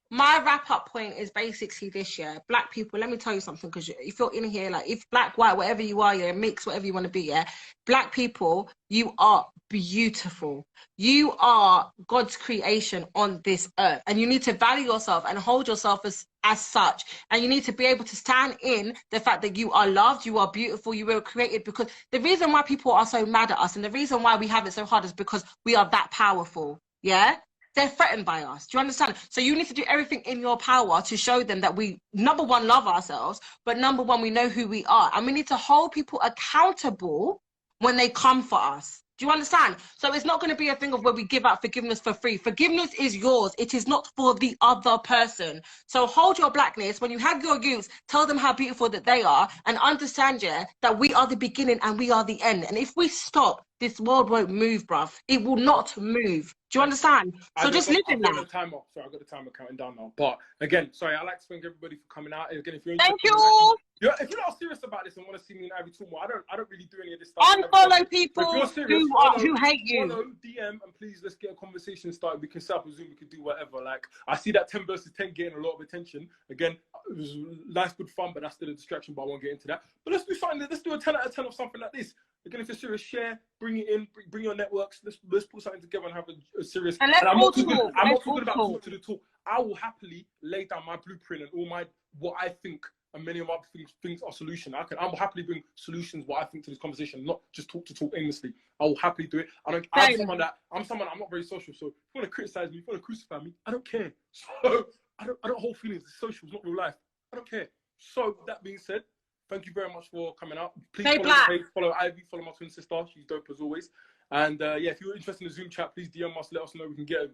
My wrap-up point is basically this year. Black people, let me tell you something, because if you're in here, like, if black, white, whatever you are, you're a mix, whatever you want to be, yeah? Black people, you are beautiful. You are God's creation on this earth. And you need to value yourself and hold yourself as such. And you need to be able to stand in the fact that you are loved, you are beautiful, you were created. Because the reason why people are so mad at us and the reason why we have it so hard is because we are that powerful, yeah? They're threatened by us. Do you understand? So you need to do everything in your power to show them that we, number one, love ourselves, but number one, we know who we are. And we need to hold people accountable when they come for us. Do you understand? So it's not going to be a thing of where we give out forgiveness for free. Forgiveness is yours. It is not for the other person. So hold your blackness. When you have your youths, tell them how beautiful that they are and understand, yeah, that we are the beginning and we are the end. And if we stop this world won't move, bruv. It will not move. Do you understand? So just live in that. Timer. Sorry, I've got the timer counting down now. But again, sorry, I'd like to thank everybody for coming out. Again, if you're interested, thank you. If you're not serious about this and want to see me and Ivy talk more, I don't really do any of this stuff. Unfollow people serious, who hate you. Follow, DM, and please let's get a conversation started. We can set up a Zoom. We can do whatever. Like I see that 10 versus 10 getting a lot of attention. Again, it was nice, good fun, but that's still a distraction. But I won't get into that. But let's do something. Let's do a 10 out of 10 of something like this. Again, if you're serious, share, bring it in, bring your networks. Let's put something together and have a serious. And I'm not talking about talk to the talk. I will happily lay down my blueprint and all my what I think and many of my things are solutions. I'm happily bring solutions what I think to this conversation, not just talk to talk aimlessly. I will happily do it. I'm someone I'm not very social, so if you want to criticize me, if you want to crucify me, I don't care. So I don't hold feelings. It's social, it's not real life. I don't care. So that being said, thank you very much for coming out. Please follow the page, follow Ivy, follow my twin sister. She's dope as always. And yeah, if you're interested in the Zoom chat, please DM us, let us know. We can get a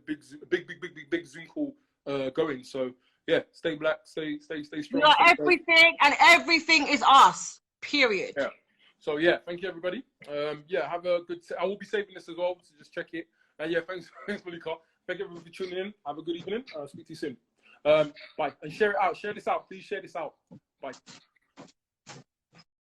big Zoom call going. So yeah, stay black, stay strong. You're everything, and everything is us. Period. Yeah. So yeah, thank you everybody. Yeah, have a good. I will be saving this as well, so just check it. And yeah, thanks Malika. Thank everybody for tuning in. Have a good evening. Speak to you soon. Bye. And share it out. Share this out. Please share this out. Bye.